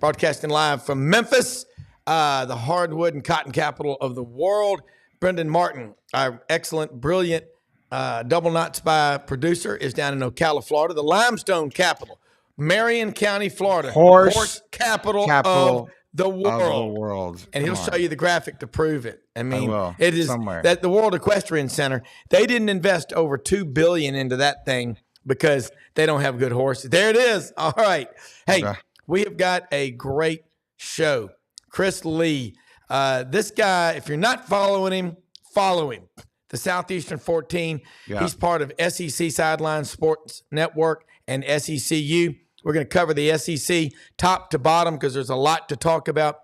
broadcasting live from Memphis, the hardwood and cotton capital of the world. Brenden Martin, our excellent, brilliant double knot spy producer, is down in Ocala, Florida, the limestone capital, Marion County, Florida, horse capital of the world. And he'll show you the graphic to prove it. I mean, it is somewhere. That the World Equestrian Center, they didn't invest over $2 billion into that thing because they don't have good horses. There it is. All right. Hey, we have got a great show. Chris Lee. This guy, if you're not following him, follow him. The Southeastern 14. Yeah. He's part of SEC Sidelines Sports Network and SECU. We're going to cover the SEC top to bottom because there's a lot to talk about.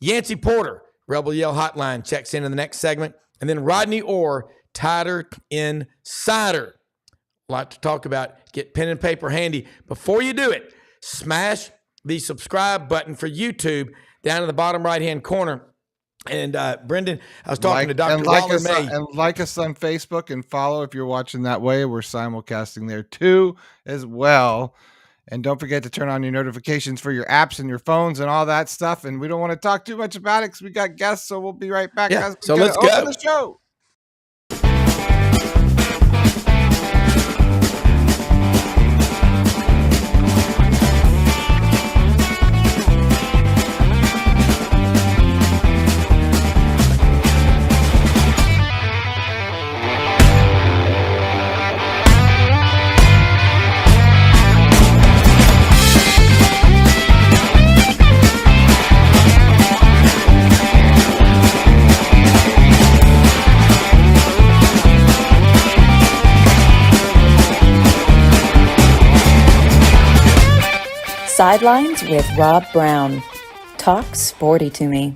Yancy Porter, Rebel Yell Hotline, checks in the next segment. And then Rodney Orr, Tighter Insider. A lot to talk about. Get pen and paper handy. Before you do it, smash the subscribe button for YouTube down in the bottom right-hand corner. And Brenden, I was talking to Dr. Waller May. And like us on Facebook and follow if you're watching that way. We're simulcasting there too as well. And don't forget to turn on your notifications for your apps and your phones and all that stuff. And we don't want to talk too much about it because we got guests, so we'll be right back. Yeah, so let's go. Open the show. Sidelines with Rob Browne. Talk sporty to me.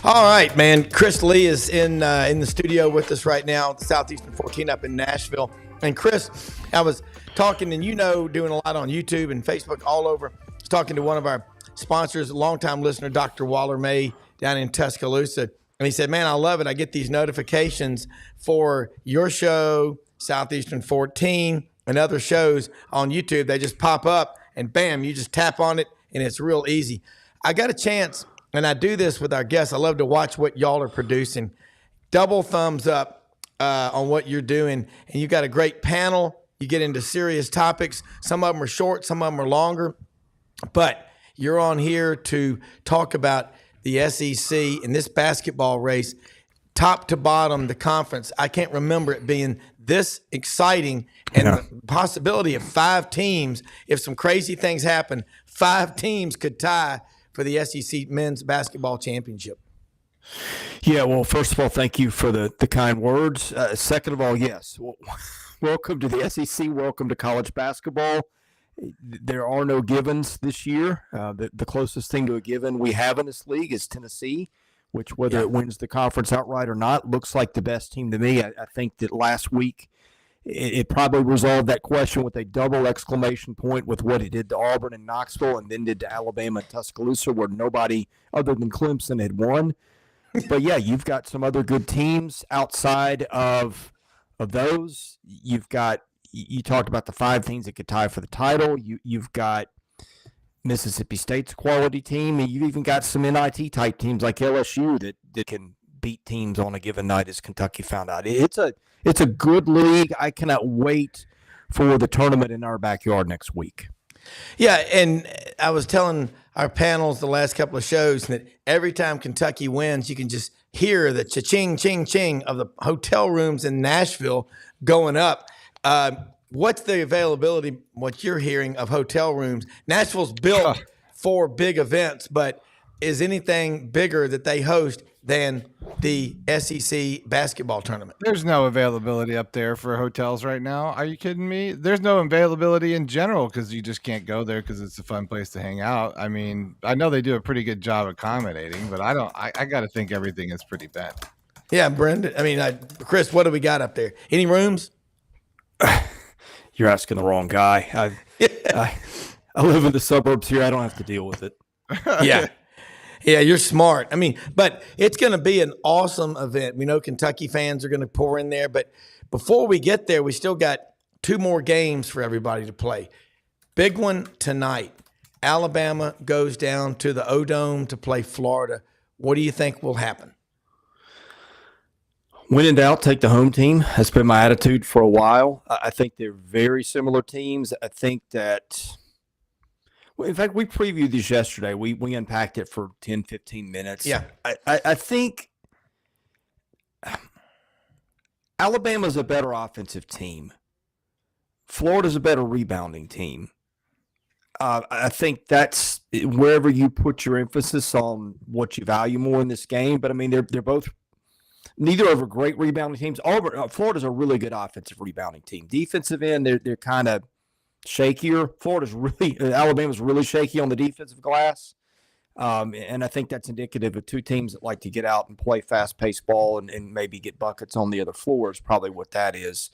All right, man. Chris Lee is in the studio with us right now at the Southeastern 14 up in Nashville. And Chris, I was talking, and doing a lot on YouTube and Facebook all over. I was talking to one of our sponsors, a longtime listener, Dr. Waller May, down in Tuscaloosa. And he said, man, I love it. I get these notifications for your show, Southeastern 14, and other shows on YouTube. They just pop up, and bam, you just tap on it, and it's real easy. I got a chance, and I do this with our guests. I love to watch what y'all are producing. Double thumbs up on what you're doing. And you got a great panel. You get into serious topics. Some of them are short, some of them are longer. But you're on here to talk about the SEC in this basketball race, top to bottom, the conference. I can't remember it being this exciting, and the possibility of 5 teams, if some crazy things happen, 5 teams could tie for the SEC men's basketball championship. Yeah, well, first of all, thank you for the kind words. Second of all, yes, welcome to the SEC. Welcome to college basketball. There are no givens this year. The closest thing to a given we have in this league is Tennessee, which whether it wins the conference outright or not, looks like the best team to me. I think that last week it probably resolved that question with a double exclamation point with what it did to Auburn and Knoxville and then did to Alabama and Tuscaloosa, where nobody other than Clemson had won. But, yeah, you've got some other good teams outside of those. You talked about the 5 teams that could tie for the title. You've got Mississippi State's quality team, and you've even got some NIT type teams like LSU that can beat teams on a given night, as Kentucky found out. It's a good league. I cannot wait for the tournament in our backyard next week. Yeah, and I was telling our panels the last couple of shows that every time Kentucky wins, you can just hear the cha-ching, ching, ching of the hotel rooms in Nashville going up. What's the availability, what you're hearing, of hotel rooms? Nashville's built for big events, but is anything bigger that they host than the SEC basketball tournament? There's no availability up there for hotels right now. Are you kidding me? There's no availability in general because you just can't go there because it's a fun place to hang out. I mean, I know they do a pretty good job accommodating, but I got to think everything is pretty bad. Yeah, Brenden. I mean, Chris, what do we got up there? Any rooms? You're asking the wrong guy. I live in the suburbs here. I don't have to deal with it. Yeah. Yeah, you're smart. I mean, but it's going to be an awesome event. We know Kentucky fans are going to pour in there, but before we get there, we still got 2 more games for everybody to play. Big one tonight. Alabama goes down to the O-Dome to play Florida. What do you think will happen? When in doubt, take the home team. That's been my attitude for a while. I think they're very similar teams. I think that, well, in fact, we previewed this yesterday. We unpacked it for 10, 15 minutes. Yeah. I think Alabama's a better offensive team. Florida's a better rebounding team. I think that's wherever you put your emphasis on what you value more in this game. But, I mean, they're both – neither of are great rebounding teams. Florida's a really good offensive rebounding team. Defensive end, they're kind of shakier. Alabama's really shaky on the defensive glass. And I think that's indicative of 2 teams that like to get out and play fast-paced ball and maybe get buckets on the other floor is probably what that is.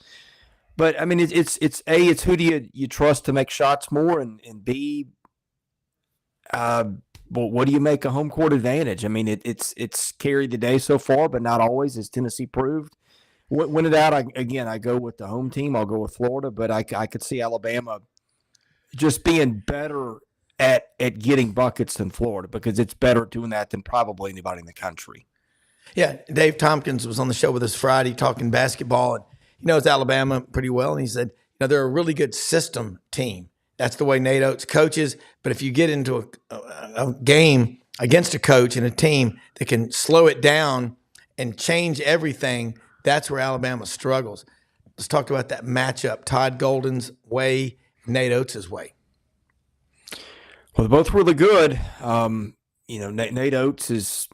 But, I mean, it's A, it's who do you trust to make shots more, and B, well, what do you make a home court advantage? I mean, it's carried the day so far, but not always, as Tennessee proved. When in doubt, I go with the home team. I'll go with Florida, but I could see Alabama just being better at getting buckets than Florida, because it's better at doing that than probably anybody in the country. Yeah, Dave Tompkins was on the show with us Friday talking basketball, and he knows Alabama pretty well, and he said, they're a really good system team. That's the way Nate Oates coaches. But if you get into a game against a coach and a team that can slow it down and change everything, that's where Alabama struggles. Let's talk about that matchup, Todd Golden's way, Nate Oates' way. Well, they're both really good. Nate Oates is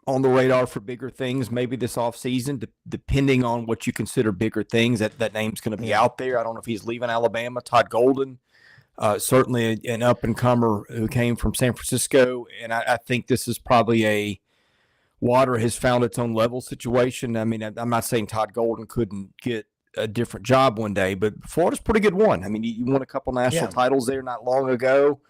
on the radar for bigger things maybe this offseason, depending on what you consider bigger things. That name's going to be out there. I don't know if he's leaving Alabama. Todd Golden, certainly an up-and-comer who came from San Francisco, and I think this is probably a water has found its own level situation. I mean, I'm not saying Todd Golden couldn't get a different job one day, but Florida's a pretty good one. I mean, you won a couple national titles there not long ago.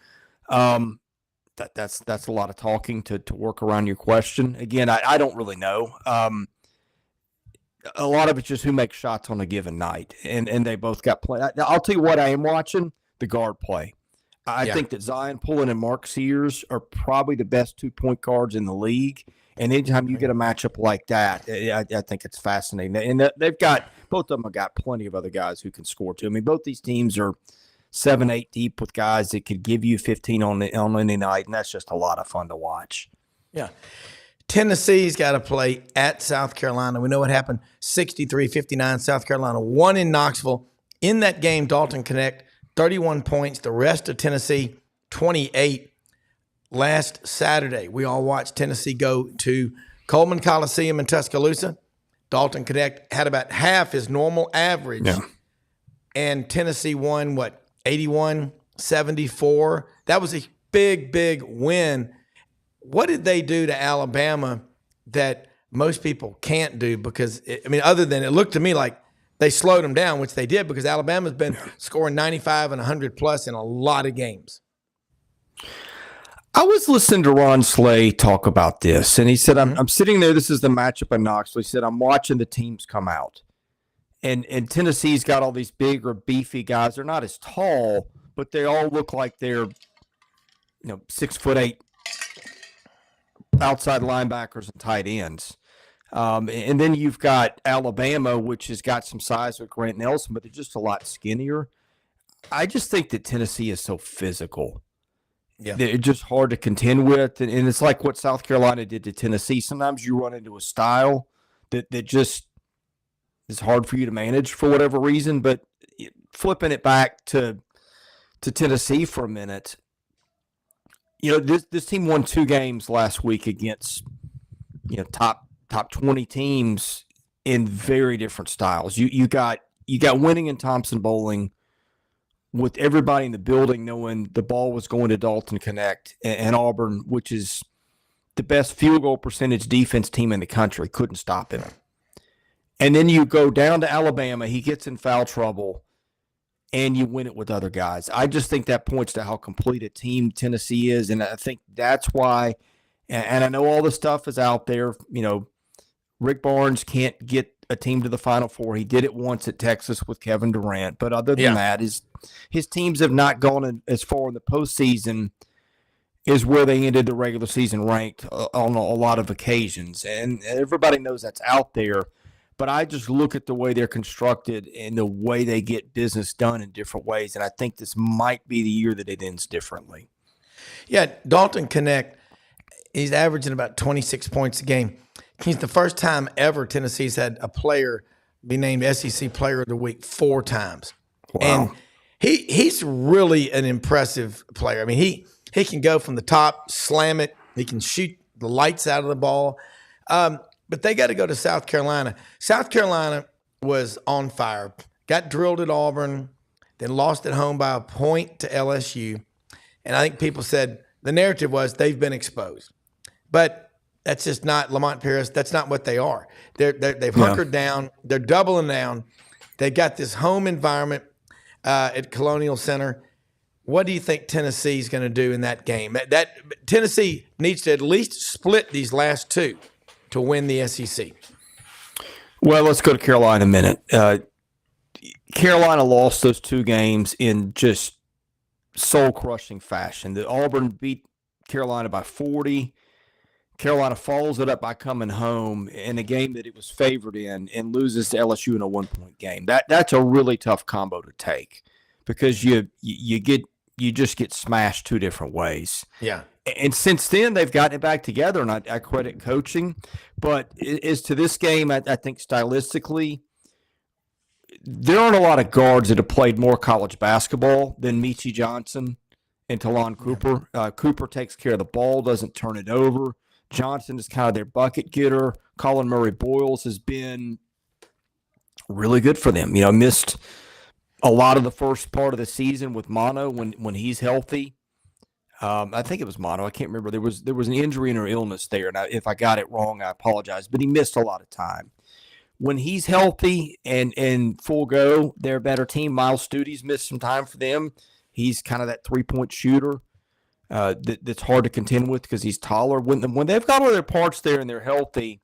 That's a lot of talking to work around your question. Again, I don't really know. A lot of it's just who makes shots on a given night, and they both got play. I'll tell you what I am watching, the guard play. I think that Zion Pullen and Mark Sears are probably the best 2-point guards in the league, and anytime you get a matchup like that, I think it's fascinating. And they've got – both of them have got plenty of other guys who can score too. I mean, both these teams are – 7-8 deep with guys that could give you 15 on any night, and that's just a lot of fun to watch. Yeah. Tennessee's got to play at South Carolina. We know what happened, 63-59 South Carolina, won in Knoxville. In that game, Dalton Connect, 31 points. The rest of Tennessee, 28. Last Saturday, we all watched Tennessee go to Coleman Coliseum in Tuscaloosa. Dalton Connect had about half his normal average. Yeah. And Tennessee won, 81-74. That was a big, big win. What did they do to Alabama that most people can't do? Because, other than it looked to me like they slowed them down, which they did, because Alabama's been scoring 95 and 100-plus in a lot of games. I was listening to Ron Slay talk about this, and he said, I'm sitting there. This is the matchup in Knoxville. He said, I'm watching the teams come out. And Tennessee's got all these big or beefy guys. They're not as tall, but they all look like they're, 6'8" outside linebackers and tight ends. And then you've got Alabama, which has got some size with Grant Nelson, but they're just a lot skinnier. I just think that Tennessee is so physical. Yeah, they're just hard to contend with. And it's like what South Carolina did to Tennessee. Sometimes you run into a style that just – it's hard for you to manage for whatever reason. But flipping it back to Tennessee for a minute, this team won 2 games last week against top 20 teams in very different styles. You got winning in Thompson Bowling with everybody in the building knowing the ball was going to Dalton Connect and Auburn, which is the best field goal percentage defense team in the country, couldn't stop him. And then you go down to Alabama. He gets in foul trouble. and you win it with other guys. I just think that points to how complete a team Tennessee is, and I think that's why. And I know all the stuff is out there. Rick Barnes can't get a team to the Final Four. He did it once at Texas with Kevin Durant, but other than that, his teams have not gone as far in the postseason is where they ended the regular season ranked on a lot of occasions. And everybody knows that's out there. But I just look at the way they're constructed and the way they get business done in different ways. And I think this might be the year that it ends differently. Yeah, Dalton Connect, he's averaging about 26 points a game. He's the first time ever Tennessee's had a player be named SEC Player of the Week 4 times. Wow. And he's really an impressive player. I mean, he can go from the top, slam it. He can shoot the lights out of the ball. But they got to go to South Carolina. South Carolina was on fire. Got drilled at Auburn, then lost at home by a point to LSU. And I think people said the narrative was they've been exposed. But that's just not Lamont Paris. That's not what they are. They've hunkered down. They're doubling down. They got this home environment at Colonial Center. What do you think Tennessee's going to do in that game? That Tennessee needs to at least split these last 2 to win the SEC. Well, let's go to Carolina a minute. Carolina lost those 2 games in just soul-crushing fashion. The Auburn beat Carolina by 40. Carolina follows it up by coming home in a game that it was favored in and loses to LSU in a 1-point game. That's a really tough combo to take because you just get smashed 2 different ways. Yeah. And since then, they've gotten it back together, and I credit coaching. But as to this game, I think stylistically, there aren't a lot of guards that have played more college basketball than Meechie Johnson and Talon Cooper. Cooper takes care of the ball, doesn't turn it over. Johnson is kind of their bucket getter. Colin Murray-Boyles has been really good for them. Missed a lot of the first part of the season with mono when he's healthy. I think it was mono. I can't remember. There was an injury or illness there, and if I got it wrong, I apologize. But he missed a lot of time. When he's healthy and full go, they're a better team. Miles Studi's missed some time for them. He's kind of that 3-point shooter that's hard to contend with because he's taller. When they've got all their parts there and they're healthy,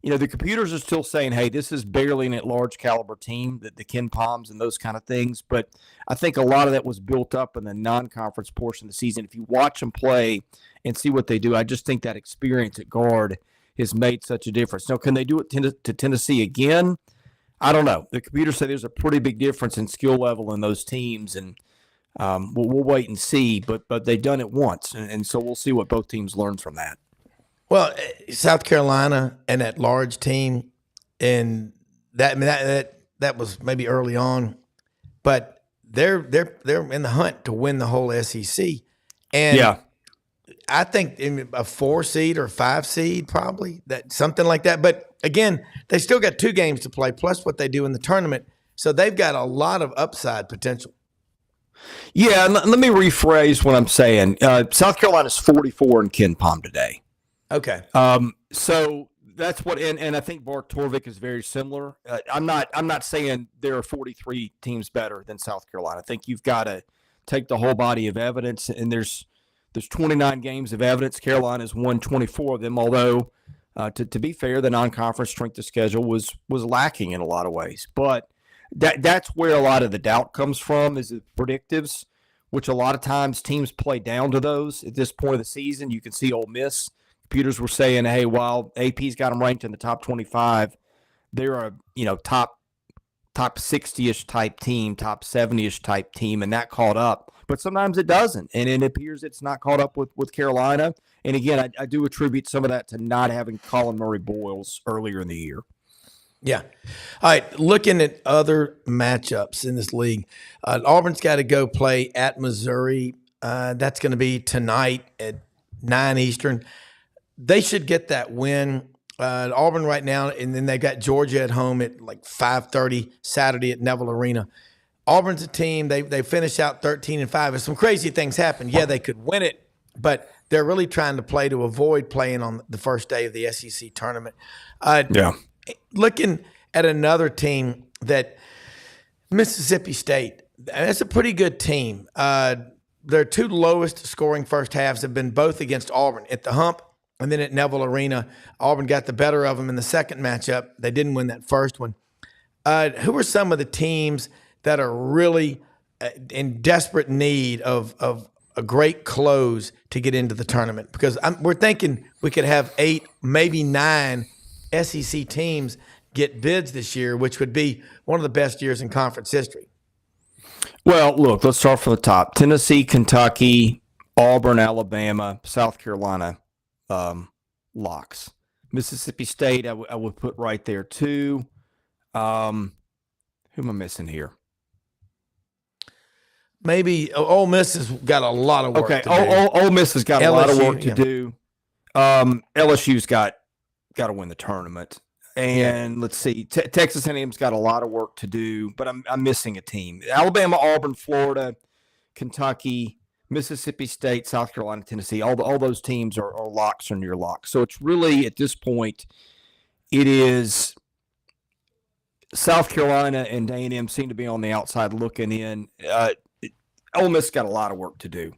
the computers are still saying, hey, this is barely an at-large caliber team, the Ken Palms and those kind of things. But I think a lot of that was built up in the non-conference portion of the season. If you watch them play and see what they do, I just think that experience at guard has made such a difference. Now, can they do it to Tennessee again? I don't know. The computers say there's a pretty big difference in skill level in those teams, and we'll wait and see. But they've done it once, and so we'll see what both teams learn from that. Well, South Carolina and that large team, and that was maybe early on, but they're in the hunt to win the whole SEC, and yeah. I think in a 4 seed or 5 seed, probably something like that. But again, they still got 2 games to play, plus what they do in the tournament, so they've got a lot of upside potential. Yeah, and let me rephrase what I'm saying. South Carolina's 44 in Ken Palm today. Okay. So that's what, and I think Bart Torvik is very similar. I'm not saying there are 43 teams better than South Carolina. I think you've got to take the whole body of evidence, and there's 29 games of evidence. Carolina's won 24 of them, although to be fair, the non-conference strength of schedule was lacking in a lot of ways. But that's where a lot of the doubt comes from, is the predictives, which a lot of times teams play down to those at this point of the season. You can see Ole Miss. Computers were saying, hey, while AP's got them ranked in the top 25, they're a top 60-ish type team, top 70-ish type team, and that caught up. But sometimes it doesn't, and it appears it's not caught up with Carolina. And again, I do attribute some of that to not having Colin Murray-Boyles earlier in the year. Yeah. All right, looking at other matchups in this league, Auburn's got to go play at Missouri. That's going to be tonight at 9 Eastern. They should get that win. Auburn right now, and then they got Georgia at home at like 5:30 Saturday at Neville Arena. Auburn's a team, they finish out 13-5. If some crazy things happen, yeah, they could win it, but they're really trying to play to avoid playing on the first day of the SEC tournament. Looking at another team that Mississippi State, That's a pretty good team. Their two lowest scoring first halves have been both against Auburn at the Hump and then at Neville Arena. Auburn got the better of them in the second matchup. They didn't win that first one. Who are some of the teams that are really in desperate need of a great close to get into the tournament? Because we're thinking we could have 8, maybe 9 SEC teams get bids this year, which would be one of the best years in conference history. Well, look, let's start from the top. Tennessee, Kentucky, Auburn, Alabama, South Carolina, locks. Mississippi State, I would put right there too. Who am I missing here? Maybe Ole Miss has got a lot of work to do. Ole Miss has got LSU, a lot of work to do. LSU's got to win the tournament. And let's see, Texas A&M's got a lot of work to do, but I'm missing a team. Alabama, Auburn, Florida, Kentucky, Mississippi State, South Carolina, Tennessee, all those teams are locks or near locks. So it's really, at this point, it is South Carolina and A&M seem to be on the outside looking in. Ole Miss got a lot of work to do.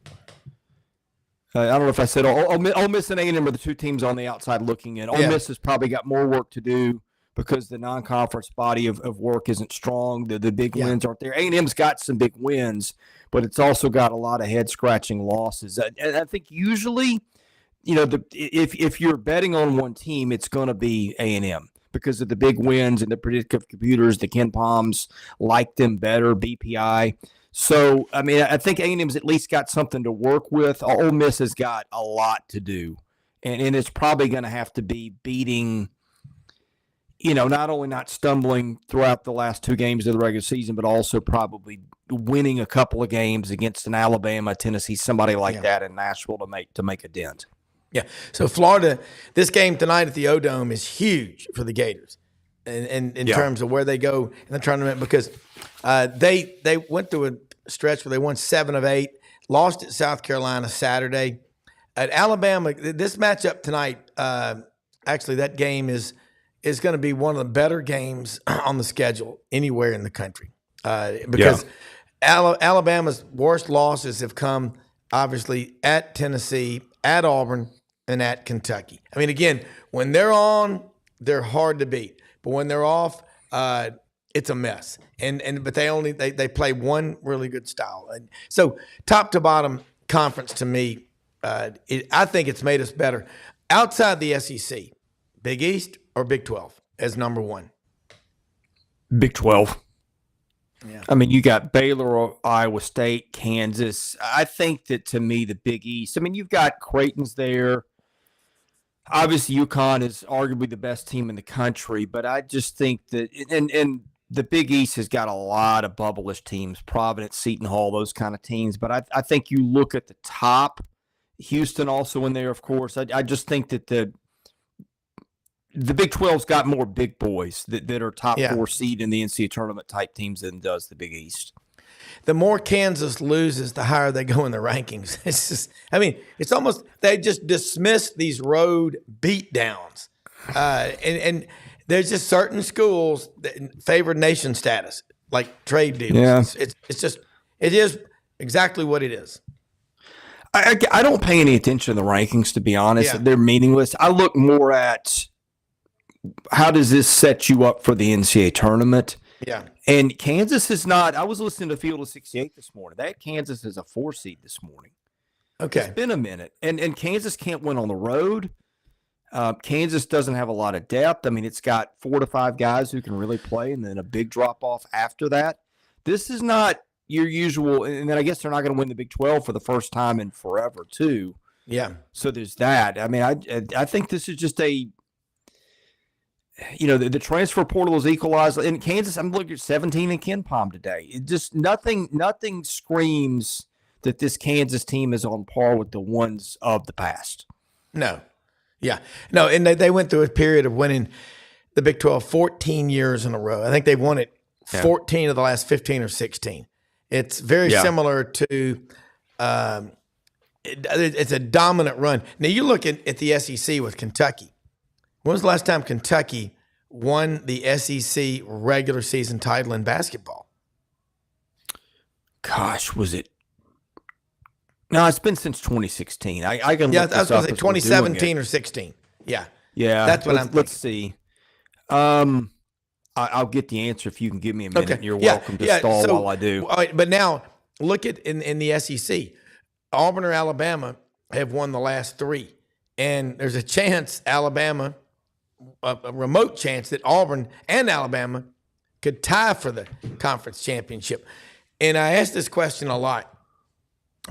I don't know if I said Ole Miss and A&M are the two teams on the outside looking in. Ole Miss has probably got more work to do because the non-conference body of work isn't strong. The big wins aren't there. A&M's got some big wins, but it's also got a lot of head-scratching losses. And I think usually, if you're betting on one team, it's going to be A&M because of the big wins and the predictive computers. The Ken Palms like them better, BPI. So, I mean, I think A&M's at least got something to work with. Ole Miss has got a lot to do, and it's probably going to have to be beating, not only not stumbling throughout the last 2 games of the regular season, but also probably winning a couple of games against an Alabama, Tennessee, somebody like that in Nashville to make a dent. Yeah. So Florida, this game tonight at the O-Dome is huge for the Gators. In terms of where they go in the tournament, because they went through a stretch where they won 7 of 8, lost at South Carolina Saturday. At Alabama, this matchup tonight, actually that game is going to be one of the better games on the schedule anywhere in the country because Alabama's worst losses have come obviously at Tennessee, at Auburn, and at Kentucky. I mean, again, when they're on, they're hard to beat. But when they're off, it's a mess. But they play one really good style. And so top to bottom conference to me, I think it's made us better. Outside the SEC, Big East or Big 12 as number 1? Big 12. Yeah. I mean, you got Baylor, Iowa State, Kansas. I think that to me, the Big East, I mean, you've got Creighton's there. Obviously, UConn is arguably the best team in the country, but I just think that and the Big East has got a lot of bubblish teams, Providence, Seton Hall, those kind of teams. But I think you look at the top, Houston also in there, of course. I just think that the Big 12's got more big boys that are top 4 seed in the NCAA tournament type teams than does the Big East. The more Kansas loses, the higher they go in the rankings. It's just, I mean, it's almost, they just dismiss these road beatdowns. And there's just certain schools that favor nation status, like trade deals. Yeah. It is exactly what it is. I don't pay any attention to the rankings, to be honest. Yeah. They're meaningless. I look more at how does this set you up for the NCAA tournament. Yeah. And Kansas is not – I was listening to Field of 68 this morning. That Kansas is a 4 seed this morning. Okay. It's been a minute. And Kansas can't win on the road. Kansas doesn't have a lot of depth. I mean, it's got 4 to 5 guys who can really play and then a big drop-off after that. This is not your usual – and then I guess they're not going to win the Big 12 for the first time in forever too. Yeah. So there's that. I mean, I think this is just a – the transfer portal is equalized. In Kansas, I'm looking at 17 in Ken Palm today. It just nothing screams that this Kansas team is on par with the ones of the past. No. Yeah. No, and they went through a period of winning the Big 12 14 years in a row. I think they've won it 14 of the last 15 or 16. It's very similar to it's a dominant run. Now, you look at the SEC with Kentucky. When was the last time Kentucky won the SEC regular season title in basketball? gosh, was it? No, it's been since 2016. I can Yeah, look I was this up going to say as we're doing 2017 it. or 16. Yeah. Yeah, That's what I'm thinking. Let's see. I'll get the answer if you can give me a minute. Okay. You're Yeah, welcome to yeah. stall So, while I do. all right, but now look at in the SEC. Auburn or Alabama have won the last 3. And there's a chance Alabama, a remote chance that Auburn and Alabama could tie for the conference championship. And I ask this question a lot,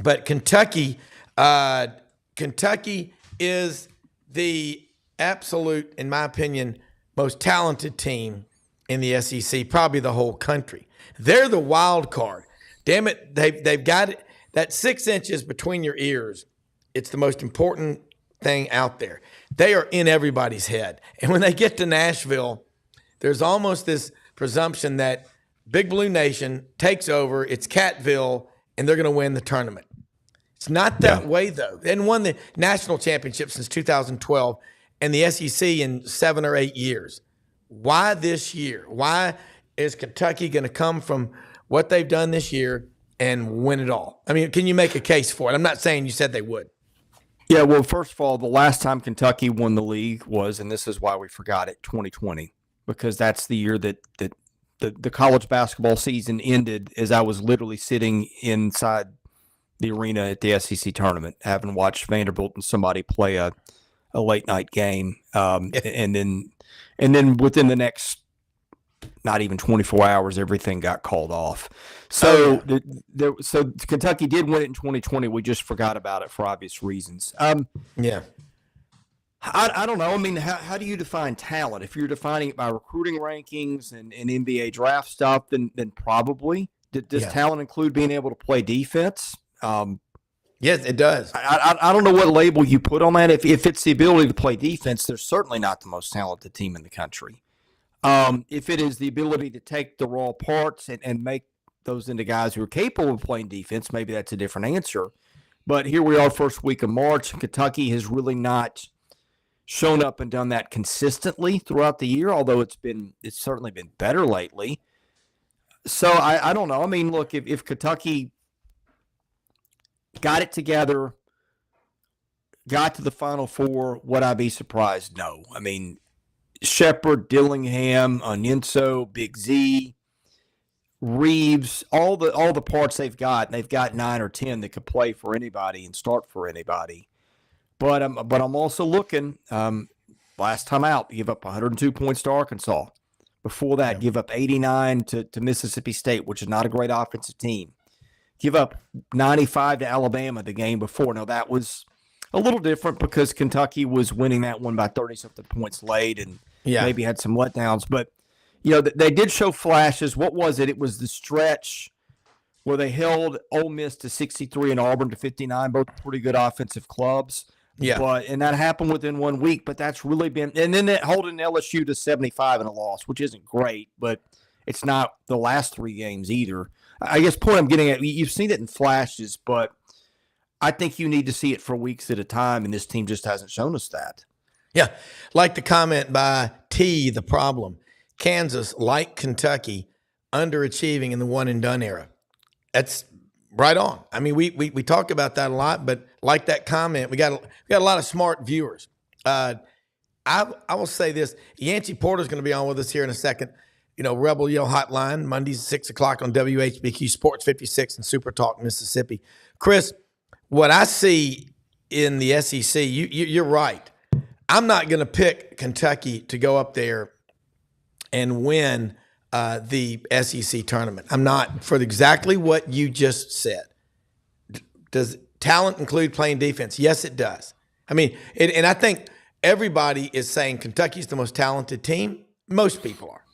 but Kentucky is the absolute, in my opinion, most talented team in the SEC, probably the whole country. They're the wild card. Damn it, they've got it, that 6 inches between your ears. It's the most important thing out there. They are in everybody's head. And when they get to Nashville, there's almost this presumption that Big Blue Nation takes over, it's Catville, and they're going to win the tournament. It's not that way, though. They hadn't won the national championship since 2012 and the SEC in 7 or 8 years. Why this year? Why is Kentucky going to come from what they've done this year and win it all? I mean, can you make a case for it? I'm not saying you said they would. Yeah, well, first of all, the last time Kentucky won the league was, and this is why we forgot it, 2020, because that's the year that the college basketball season ended as I was literally sitting inside the arena at the SEC tournament, having watched Vanderbilt and somebody play a late night game, and then within the next not even 24 hours, everything got called off. So, so Kentucky did win it in 2020. We just forgot about it for obvious reasons. Yeah. I don't know. I mean, how do you define talent? If you're defining it by recruiting rankings and NBA draft stuff, then probably. Does talent include being able to play defense? Yes, it does. I don't know what label you put on that. If it's the ability to play defense, they're certainly not the most talented team in the country. If it is the ability to take the raw parts and make those into guys who are capable of playing defense, maybe that's a different answer. But here we are, first week of March. Kentucky has really not shown up and done that consistently throughout the year, although it's certainly been better lately. So I don't know. I mean, look, if Kentucky got it together, got to the Final Four, would I be surprised? No. I mean, Shepard, Dillingham, Onyenso, Big Z, Reeves, all the parts they've got, and they've got 9 or 10 that could play for anybody and start for anybody. But I'm also looking, last time out, give up 102 points to Arkansas. Before that, give up 89 to Mississippi State, which is not a great offensive team. Give up 95 to Alabama the game before. Now, that was a little different because Kentucky was winning that one by 30-something points late and maybe had some letdowns. But, they did show flashes. What was it? It was the stretch where they held Ole Miss to 63 and Auburn to 59, both pretty good offensive clubs. Yeah. And that happened within 1 week, but that's really been – and then that holding LSU to 75 in a loss, which isn't great, but it's not the last 3 games either. I guess point I'm getting at, you've seen it in flashes, but I think you need to see it for weeks at a time, and this team just hasn't shown us that. Yeah. Like the comment by T, the problem. Kansas, like Kentucky, underachieving in the one-and-done era. That's right on. I mean, we talk about that a lot, but like that comment, we got a lot of smart viewers. I will say this. Yancy Porter is going to be on with us here in a second. Rebel Yell Hotline, Mondays at 6 o'clock on WHBQ Sports 56 and Super Talk, Mississippi. Chris, what I see in the SEC, you're right. I'm not going to pick Kentucky to go up there and win the SEC tournament. I'm not, for exactly what you just said. Does talent include playing defense? Yes, it does. I mean, and I think everybody is saying Kentucky's the most talented team. Most people are,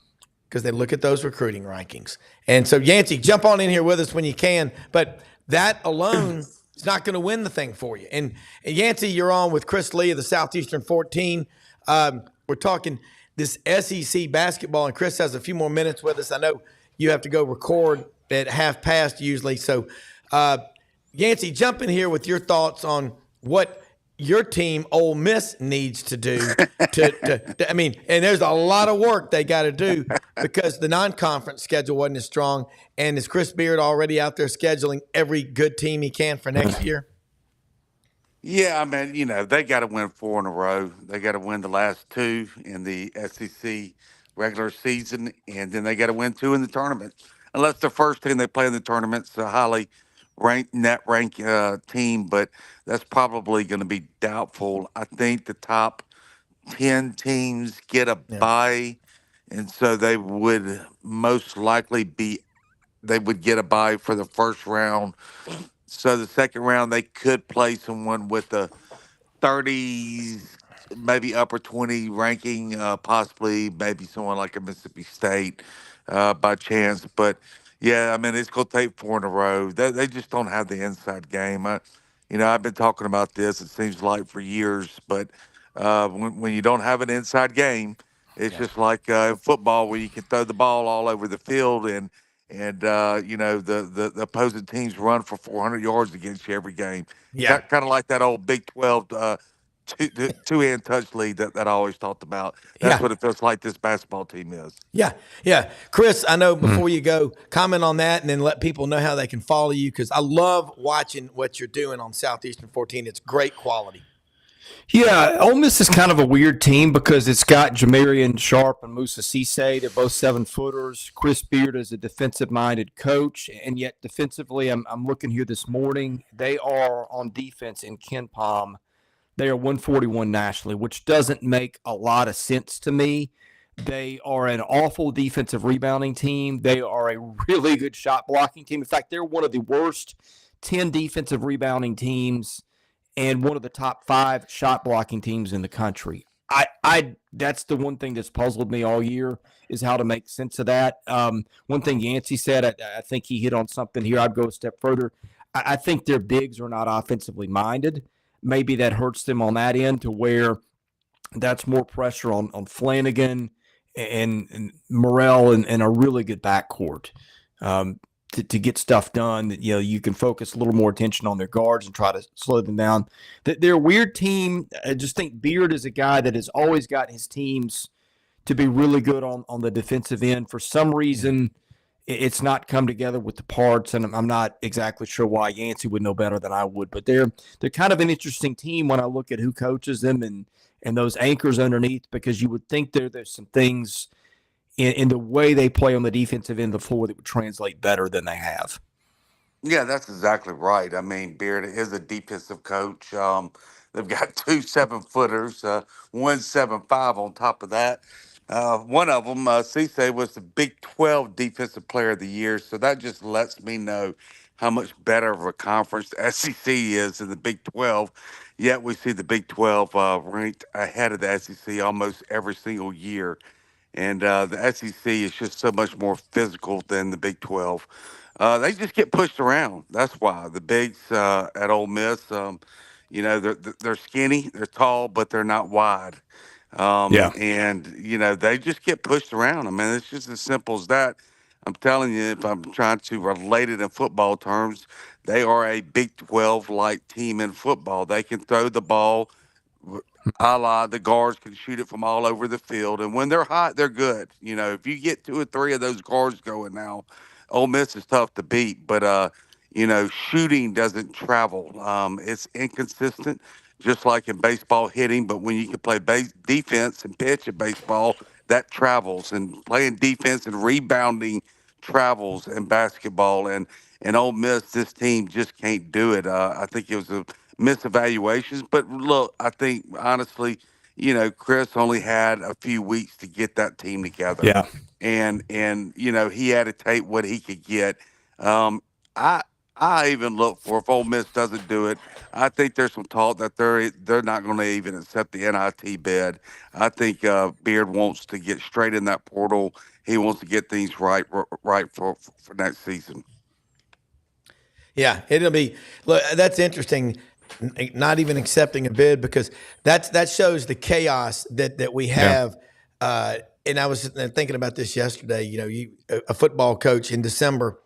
because they look at those recruiting rankings. And so, Yancy, jump on in here with us when you can. But that alone is not going to win the thing for you. And Yancy, you're on with Chris Lee of the Southeastern 14. We're talking this SEC basketball, and Chris has a few more minutes with us. I know you have to go record at 1:30 usually. So, Yancy, jump in here with your thoughts on what your team, Ole Miss, needs to do I mean, and there's a lot of work they got to do because the non-conference schedule wasn't as strong. And is Chris Beard already out there scheduling every good team he can for next year? Yeah, I mean, they got to win 4 in a row. They got to win the last 2 in the SEC regular season, and then they got to win 2 in the tournament. Unless the first team they play in the tournament's a highly net rank team, but that's probably going to be doubtful. I think the top 10 teams get a bye, and so they would most likely they would get a bye for the first round. So the second round, they could play someone with the 30s, maybe upper 20 ranking, possibly maybe someone like a Mississippi State by chance. But yeah, I mean, it's going to take 4 in a row. They just don't have the inside game. I've been talking about this, it seems like, for years. But when you don't have an inside game, it's just like in football where you can throw the ball all over the field and the opposing teams run for 400 yards against you every game. Yeah. Kind of like that old Big 12 two-hand touch lead that I always talked about. That's what it feels like this basketball team is. Yeah. Yeah. Chris, I know before you go, comment on that and then let people know how they can follow you because I love watching what you're doing on Southeastern 14. It's great quality. Yeah, Ole Miss is kind of a weird team because it's got Jamarian Sharp and Musa Cisse. They're both 7-footers. Chris Beard is a defensive-minded coach, and yet defensively, I'm looking here this morning. They are on defense in KenPom. They are 141 nationally, which doesn't make a lot of sense to me. They are an awful defensive rebounding team. They are a really good shot blocking team. In fact, they're one of the worst 10 defensive rebounding teams and one of the top 5 shot blocking teams in the country. I that's the one thing that's puzzled me all year is how to make sense of that. One thing Yancy said, I think he hit on something here. I'd go a step further. I think their bigs are not offensively minded. Maybe that hurts them on that end to where that's more pressure on Flanagan and Morrell and a really good backcourt. To get stuff done, you can focus a little more attention on their guards and try to slow them down. They're a weird team. I just think Beard is a guy that has always got his teams to be really good on the defensive end. For some reason, it's not come together with the parts, and I'm not exactly sure why. Yancy would know better than I would, but they're kind of an interesting team when I look at who coaches them and those anchors underneath, because you would think there's some things in the way they play on the defensive end of the floor that would translate better than they have. Yeah, that's exactly right. I mean, Beard is a defensive coach. They've got 2 7-footers, 1 7'5" on top of that. One of them, Cisse, was the Big 12 Defensive Player of the Year. So that just lets me know how much better of a conference the SEC is than the Big 12. Yet we see the Big 12 ranked ahead of the SEC almost every single year. And the SEC is just so much more physical than the Big 12. They just get pushed around. That's why the bigs at Ole Miss, they're skinny, they're tall, but they're not wide. And they just get pushed around. I mean, it's just as simple as that. I'm telling you, if I'm trying to relate it in football terms, they are a Big 12-like team in football. They can throw the ball. A la the guards can shoot it from all over the field, and when they're hot, they're good. If you get 2 or 3 of those guards going now, Ole Miss is tough to beat. But shooting doesn't travel. It's inconsistent, just like in baseball hitting. But when you can play defense and pitch in baseball, that travels. And playing defense and rebounding travels in basketball. And Ole Miss, this team just can't do it. I think it was a misevaluations. But look, I think honestly, Chris only had a few weeks to get that team together. Yeah. And he had to take what he could get. I even look for, if Ole Miss doesn't do it, I think there's some talk that they're not going to even accept the NIT bid. I think Beard wants to get straight in that portal. He wants to get things right for next season. Yeah, it'll be. Look, that's interesting. Not even accepting a bid, because that shows the chaos that we have. And I was thinking about this yesterday. A football coach in December,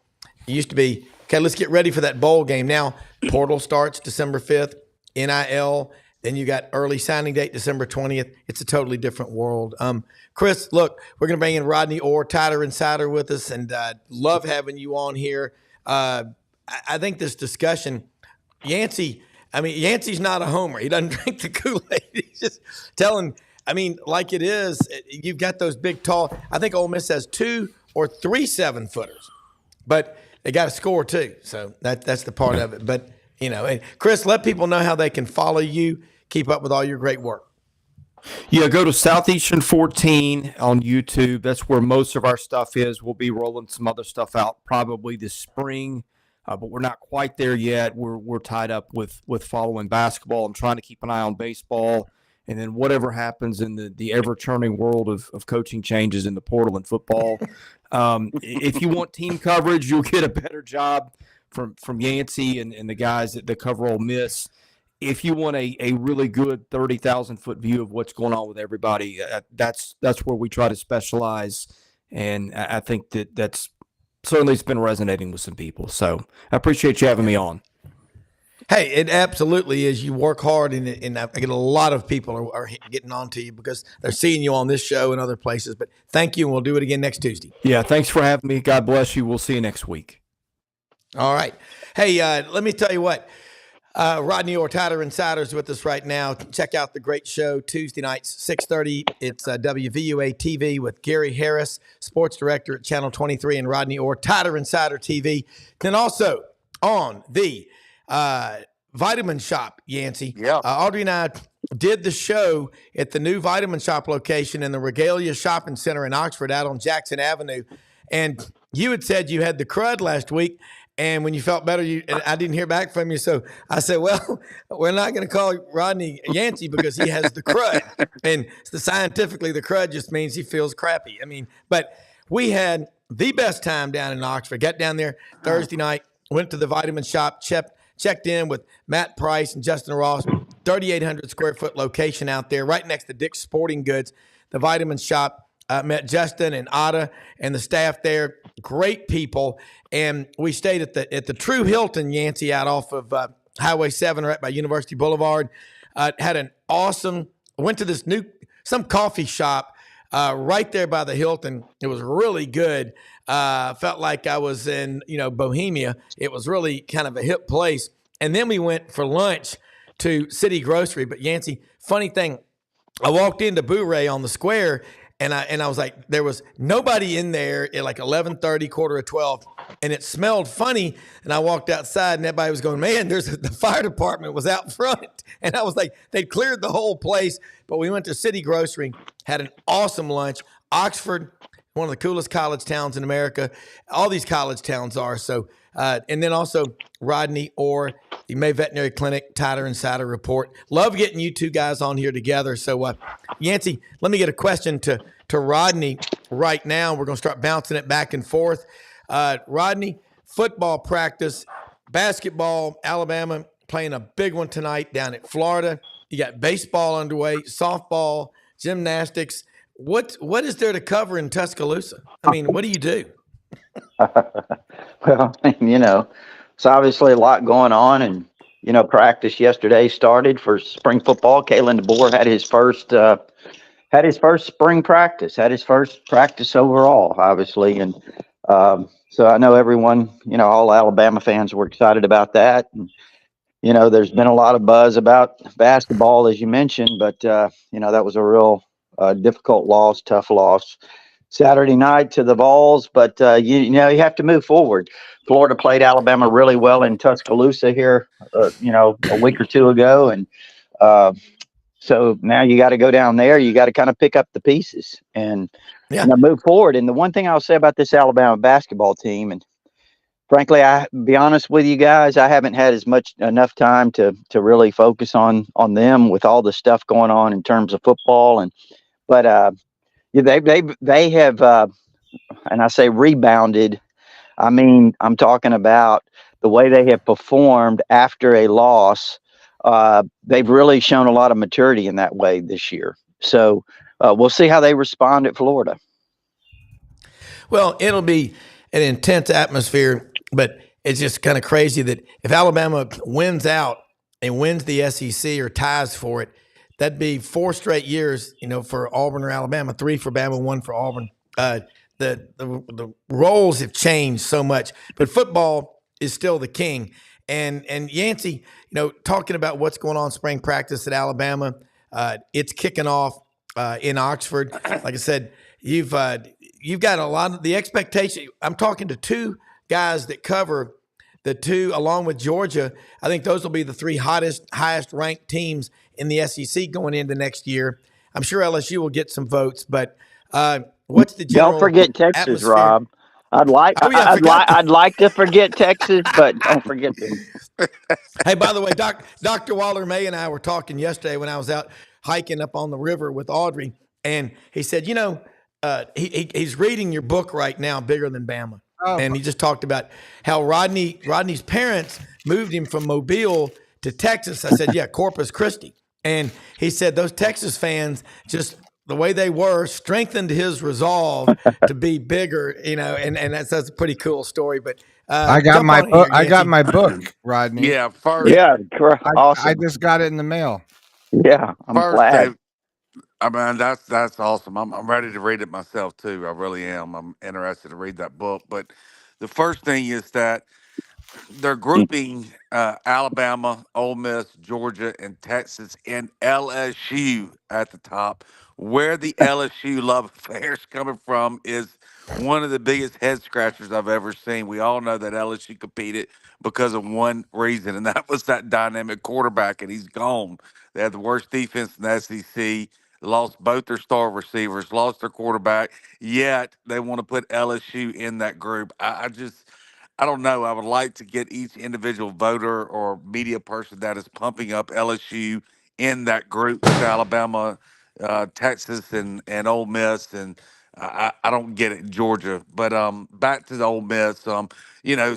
it used to be, okay, let's get ready for that bowl game. Now portal starts December 5th, NIL. Then you got early signing date, December 20th. It's a totally different world. Chris, look, we're going to bring in Rodney Orr, Tighter Insider, with us, and love having you on here. I think this discussion, Yancy's not a homer. He doesn't drink the Kool-Aid. He's just telling, like it is. You've got those big, tall. I think Ole Miss has 2 or 3 7-footers, but they got to score too. So that's the part of it. But and Chris, let people know how they can follow you, keep up with all your great work. Yeah, go to Southeastern 14 on YouTube. That's where most of our stuff is. We'll be rolling some other stuff out probably this spring, but we're not quite there yet. We're tied up with following basketball. I'm trying to keep an eye on baseball, and then whatever happens in the ever-churning world of coaching changes in the portal and football. If you want team coverage, you'll get a better job from Yancy and the guys that cover Ole Miss. If you want a really good 30,000-foot view of what's going on with everybody, that's where we try to specialize, and I think that's certainly it's been resonating with some people. So I appreciate you having me on. Hey, it absolutely is. You work hard, and I get a lot of people are getting on to you because they're seeing you on this show and other places. But thank you, and we'll do it again next Tuesday. Yeah, thanks for having me. God bless you. We'll see you next week. All right. Hey, let me tell you what. Rodney Orr, Tighter Insiders with us right now. Check out the great show Tuesday nights, 6:30. It's WVUA TV with Gary Harris, sports director at Channel 23, and Rodney Orr, Tighter Insider TV. Then also on the Vitamin Shop, Yancy. Yeah. Audrey and I did the show at the new Vitamin Shop location in the Regalia Shopping Center in Oxford out on Jackson Avenue. And you had said you had the crud last week. And when you felt better, I didn't hear back from you. So I said, well, we're not going to call Rodney Yancy because he has the crud. And scientifically, the crud just means he feels crappy. But we had the best time down in Oxford. Got down there Thursday night, went to the Vitamin Shop, checked in with Matt Price and Justin Ross, 3,800 square foot location out there, right next to Dick's Sporting Goods. The Vitamin Shop. Met Justin and Ada and the staff there. Great people. And we stayed at the True Hilton, Yancy, out off of Highway 7 right by University Boulevard. Had an awesome – went to this some coffee shop right there by the Hilton. It was really good. Felt like I was in, Bohemia. It was really kind of a hip place. And then we went for lunch to City Grocery. But, Yancy, funny thing, I walked into Boo-Ray on the square – and I was like, there was nobody in there at like 11:30, 11:45, and it smelled funny. And I walked outside, and everybody was going, man, the fire department was out front. And I was like, they'd cleared the whole place. But we went to City Grocery, had an awesome lunch. Oxford, one of the coolest college towns in America. All these college towns are. So, and then also Rodney Orr, the May Veterinary Clinic, Tighter Insider Report. Love getting you two guys on here together. So, Yancy, let me get a question to Rodney right now. We're going to start bouncing it back and forth. Rodney, football practice, basketball, Alabama playing a big one tonight down at Florida. You got baseball underway, softball, gymnastics. What is there to cover in Tuscaloosa? What do you do? Well, it's obviously a lot going on, and practice yesterday started for spring football. Kalen DeBoer had his first spring practice, had his first practice overall, obviously, and so I know everyone, all Alabama fans were excited about that. And, there's been a lot of buzz about basketball, as you mentioned, but that was a real difficult loss, tough loss Saturday night to the Vols, but you have to move forward. Florida played Alabama really well in Tuscaloosa here, a week or two ago, and so now you got to go down there. You got to kind of pick up the pieces and move forward. And the one thing I'll say about this Alabama basketball team, and frankly, I be honest with you guys, I haven't had enough time to really focus on them with all the stuff going on in terms of football, but they have, and I say rebounded. I'm talking about the way they have performed after a loss. They've really shown a lot of maturity in that way this year. So we'll see how they respond at Florida. Well, it'll be an intense atmosphere, but it's just kind of crazy that if Alabama wins out and wins the SEC or ties for it, that'd be 4 straight years, for Auburn or Alabama, 3 for Bama, 1 for Auburn. The roles have changed so much, but football is still the king. And Yancy, talking about what's going on spring practice at Alabama, it's kicking off in Oxford. Like I said, you've got a lot of the expectation. I'm talking to 2 guys that cover the 2, along with Georgia. I think those will be the 3 highest ranked teams in the SEC going into next year. I'm sure LSU will get some votes, but what's the general Don't forget Texas, atmosphere? Rob. Oh yeah, I forgot. I'd like to forget Texas, but don't forget them. Hey, by the way, Dr. Waller May and I were talking yesterday when I was out hiking up on the river with Audrey, and he said, he's reading your book right now, Bigger Than Bama. Oh, And he just talked about how Rodney's parents moved him from Mobile to Texas. I said, yeah, Corpus Christi. And he said those Texas fans, just the way they were, strengthened his resolve to be bigger, and that's a pretty cool story. But I got jump my on in book. here, I got Yancey. my book, Rodney. Yeah, first, Yeah, I awesome. just got it in the mail. Yeah, I'm first, glad. Dave. I mean, that's awesome. I'm ready to read it myself too. I really am. I'm interested to read that book. But the first thing is that they're grouping Alabama, Ole Miss, Georgia, and Texas, and LSU at the top. Where the LSU love affairs coming from is one of the biggest head scratchers I've ever seen. We all know that LSU competed because of one reason, and that was that dynamic quarterback, and he's gone. They had the worst defense in the SEC. Lost both their star receivers, lost their quarterback. Yet they want to put LSU in that group. I don't know. I would like to get each individual voter or media person that is pumping up LSU in that group with Alabama, Texas, and Ole Miss. And I don't get it, Georgia. But back to the Ole Miss.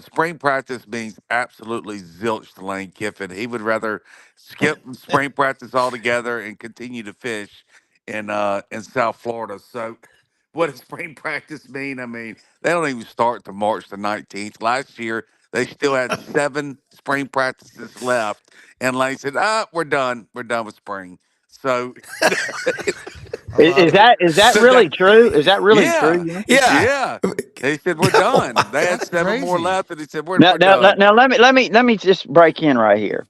Spring practice means absolutely zilch to Lane Kiffin. He would rather skip spring practice altogether and continue to fish in South Florida. So, what does spring practice mean? I mean, they don't even start to March the 19th. Last year, they still had 7 spring practices left. And Lane said, we're done. We're done with spring. So, I love it. Is that so really that, true? Is that really true? yeah, Yancey? Yeah. yeah. He said, we're Come on. done. They had That's 7 more crazy. left. And he said, Now, we're done. let me just break in right here.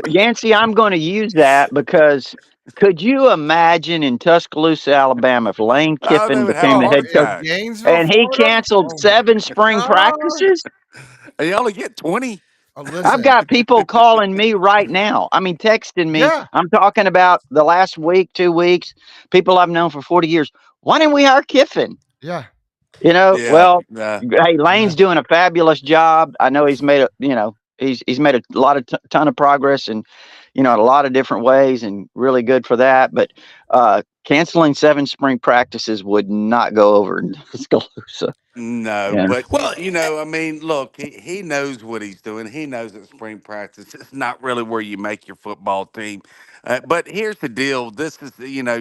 Yancey, I'm going to use that because could you imagine in Tuscaloosa, Alabama, if Lane Oh, they Kiffin would have became a the heart head coach attack. Gainesville, and he Florida. canceled Oh my 7 spring God. practices? And you only get 20. Oh, I've listen. got people calling me right now. I mean, texting me. Yeah. I'm talking about the last week, 2 weeks, people I've known for 40 years. Why didn't we hire Kiffin? Yeah. Yeah. Well, Nah. hey, Yeah. Lane's doing a fabulous job. I know he's made he's made a lot of ton of progress and in a lot of different ways and really good for that. But canceling 7 spring practices would not go over in Tuscaloosa. No, Yeah. but Well, I mean, look, he knows what he's doing. He knows that spring practice is not really where you make your football team. But here's the deal: this is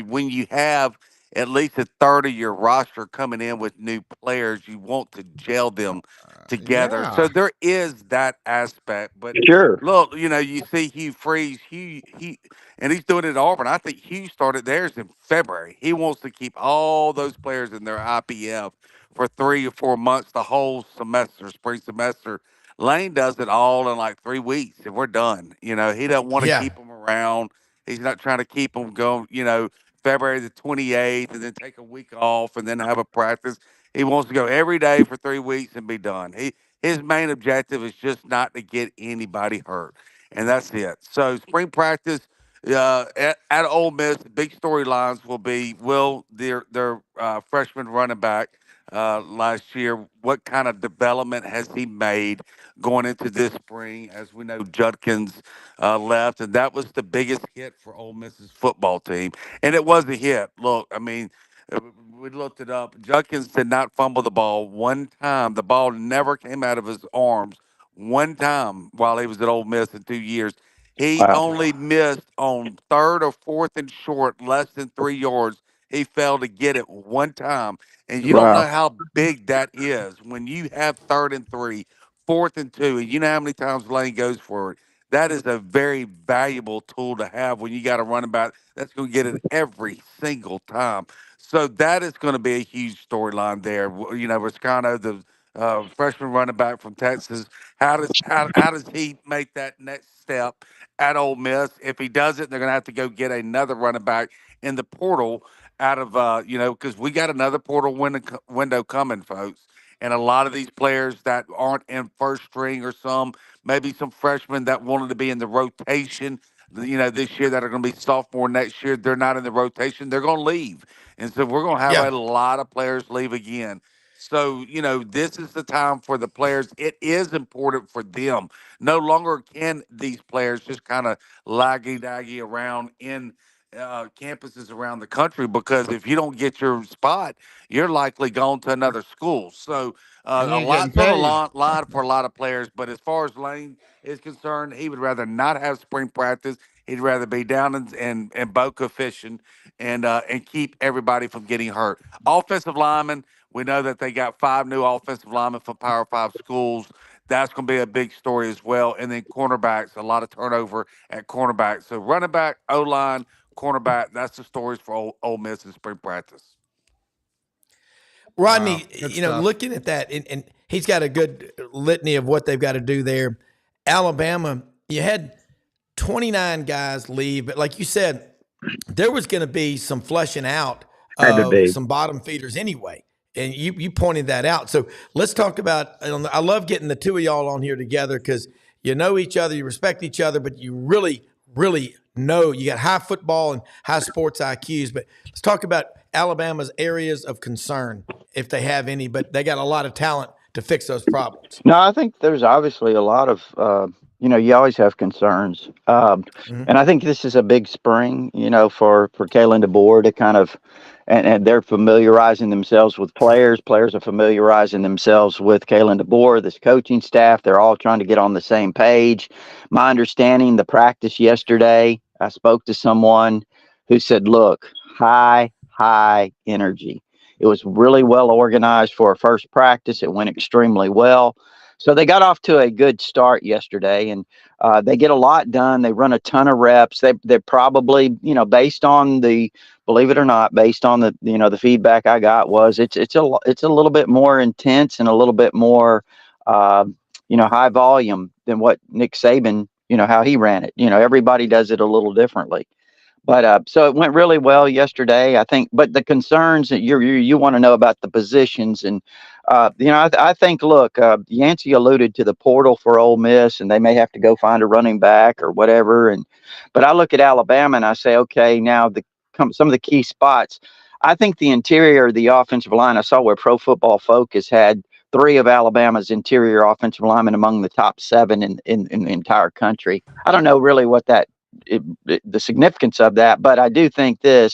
when you have at least a third of your roster coming in with new players, you want to gel them together. So Yeah. there is that aspect. But Sure. look, you see Hugh Freeze, and he's doing it at Auburn. I think Hugh started theirs in February. He wants to keep all those players in their IPF for 3 or 4 months, the whole semester, spring semester. Lane does it all in like 3 weeks, and we're done. He doesn't want to yeah. keep them around. He's not trying to keep them going. February the 28th, and then take a week off, and then have a practice. He wants to go every day for 3 weeks and be done. His main objective is just not to get anybody hurt, and that's it. So spring practice. At Ole Miss, the big storylines will be will their freshman running back last year. What kind of development has he made going into this spring? As we know, Judkins left, and that was the biggest hit for Ole Miss's football team. And it was a hit. Look, I mean, we looked it up. Judkins did not fumble the ball one time. The ball never came out of his arms one time while he was at Ole Miss in 2 years. He Wow. only missed on third or fourth and short, less than 3 yards. He failed to get it one time. And you don't Wow. know how big that is when you have third and 3, fourth and 2, and you know how many times Lane goes for it. That is a very valuable tool to have when you got a running back that's going to get it every single time. So that is going to be a huge storyline there. Riscano, the freshman running back from Texas, how does he make that next step at Ole Miss? If he does it, they're going to have to go get another running back in the portal out of because we got another portal window coming, folks. And a lot of these players that aren't in first string, or maybe some freshmen that wanted to be in the rotation, this year, that are going to be sophomore next year, they're not in the rotation. They're going to leave. And so we're going to have Yeah. a lot of players leave again. So, this is the time for the players. It is important for them. No longer can these players just kind of laggy-daggy around in campuses around the country, because if you don't get your spot, you're likely going to another school. So And you a ain't getting lot's on the paid. line for a lot of players. But as far as Lane is concerned, he would rather not have spring practice. He'd rather be down in Boca fishing and keep everybody from getting hurt. Offensive linemen, we know that they got 5 new offensive linemen from Power 5 schools. That's going to be a big story as well. And then cornerbacks, a lot of turnover at cornerback. So running back, O-line, cornerback, that's the stories for Ole Miss in spring practice. Rodney, Wow, good stuff. looking at that, and he's got a good litany of what they've got to do there. Alabama, you had 29 guys leave, but like you said, there was going to be some fleshing out Had to of be. some bottom feeders anyway. And you pointed that out. So let's talk about, I love getting the two of y'all on here together because you know each other, you respect each other, but you really, really know you got high football and high sports IQs. But let's talk about Alabama's areas of concern, if they have any, but they got a lot of talent to fix those problems. No, I think there's obviously a lot of, you always have concerns. And I think this is a big spring, for Kalen DeBoer to kind of, and they're familiarizing themselves with players. Players are familiarizing themselves with Kalen DeBoer, this coaching staff. They're all trying to get on the same page. My understanding, the practice yesterday, I spoke to someone who said, look, high energy. It was really well organized for a first practice. It went extremely well. So they got off to a good start yesterday, and they get a lot done. They run a ton of reps. They're probably, based on believe it or not, based on the feedback I got was it's a little bit more intense and a little bit more, high volume than what Nick Saban, how he ran it. Everybody does it a little differently. But so it went really well yesterday, I think. But the concerns that you want to know about the positions, and I think, look, Yancy alluded to the portal for Ole Miss, and they may have to go find a running back or whatever. But I look at Alabama and I say, okay, now some of the key spots. I think the interior of the offensive line. I saw where Pro Football Focus had 3 of Alabama's interior offensive linemen among the top 7 in the entire country. I don't know really what the significance of that, but I do think they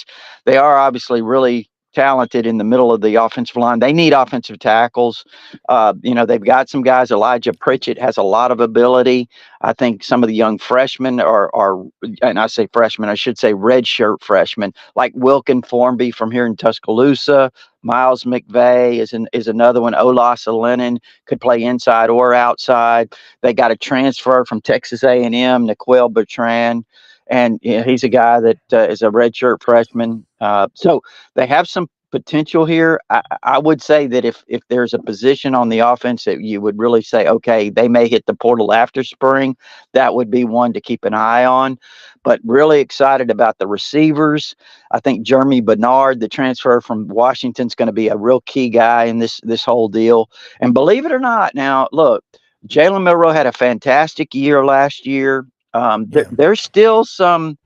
are obviously really talented in the middle of the offensive line. They need offensive tackles. They've got some guys. Elijah Pritchett has a lot of ability. I think some of the young freshmen are, and I say freshmen, I should say redshirt freshmen, like Wilkin Formby from here in Tuscaloosa. Miles McVay is another one. Olas Alenin could play inside or outside. They got a transfer from Texas A&M, Niquel Bertrand, and he's a guy that is a redshirt freshman. So they have some potential here. I would say that if there's a position on the offense that you would really say, okay, they may hit the portal after spring, that would be one to keep an eye on. But really excited about the receivers. I think Jeremy Bernard, the transfer from Washington, is going to be a real key guy in this whole deal. And believe it or not, now look, Jalen Milroe had a fantastic year last year. There's still some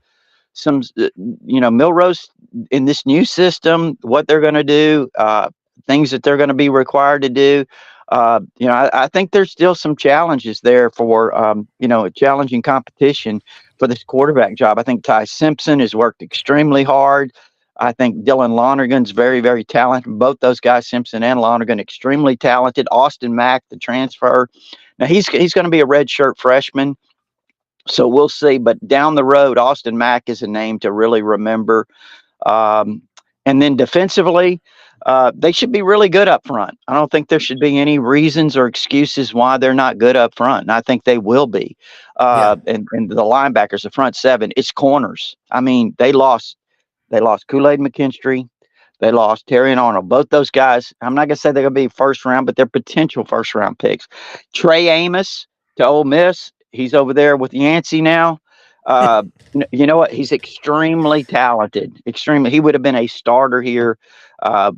Milroe's in this new system, what they're going to do, things that they're going to be required to do. I think there's still some challenges there for, a challenging competition for this quarterback job. I think Ty Simpson has worked extremely hard. I think Dylan Lonergan's very, very talented. Both those guys, Simpson and Lonergan, extremely talented. Austin Mack, the transfer. Now he's going to be a redshirt freshman. So we'll see. But down the road, Austin Mack is a name to really remember. And then defensively, They should be really good up front. I don't think there should be any reasons or excuses why they're not good up front, and I think they will be. Yeah. And the linebackers, the front seven, it's corners. I mean, they lost Kool-Aid McKinstry. They lost Terry and Arnold. Both those guys, I'm not going to say they're going to be first round, but they're potential first round picks. Trey Amos to Ole Miss. He's over there with Yancy now. Uh, you know what? He's extremely talented. Extremely. He would have been a starter here.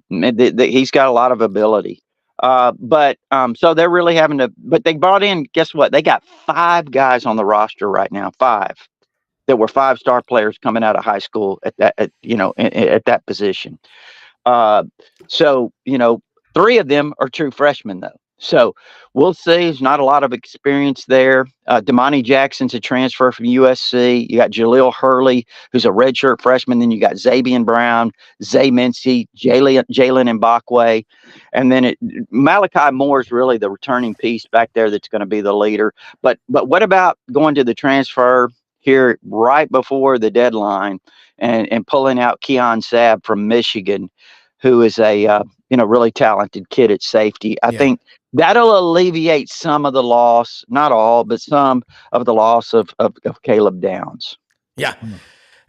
He's got a lot of ability. So they're really having to, but they brought in, guess what? They got 5 guys on the roster right now, 5 that were 5-star players coming out of high school at that position. Uh, so 3 of them are true freshmen, though. So we'll see. There's not a lot of experience there. Damani Jackson's a transfer from USC. You got Jaleel Hurley, who's a redshirt freshman. Then you got Zabian Brown, Zay Mincy, Jalen Mbakwe. And then Malachi Moore is really the returning piece back there that's going to be the leader. But what about going to the transfer here right before the deadline and pulling out Keon Sabb from Michigan, who is a really talented kid at safety? I think that'll alleviate some of the loss, not all, but some of the loss of Caleb Downs. Yeah.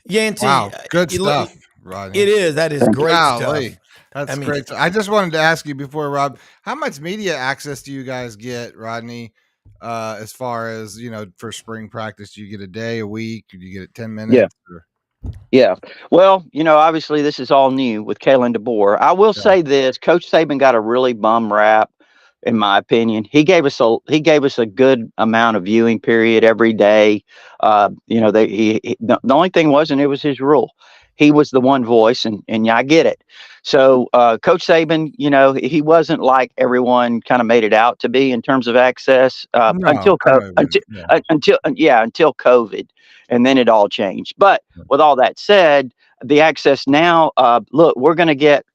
Yancy. Wow, good stuff, Rodney. It is. That is great stuff. That's great. I just wanted to ask you before, Rob, how much media access do you guys get, Rodney, as far as, for spring practice? Do you get a day, a week? Do you get it 10 minutes? Yeah. Well, obviously this is all new with Kalen DeBoer. I will say this: Coach Saban got a really bum rap, in my opinion. He gave us a good amount of viewing period every day. The only thing wasn't, it was his rule. He was the one voice, and I get it. So Coach Saban, he wasn't like everyone kind of made it out to be in terms of access until COVID, and then it all changed. But with all that said, the access now, look, we're going to get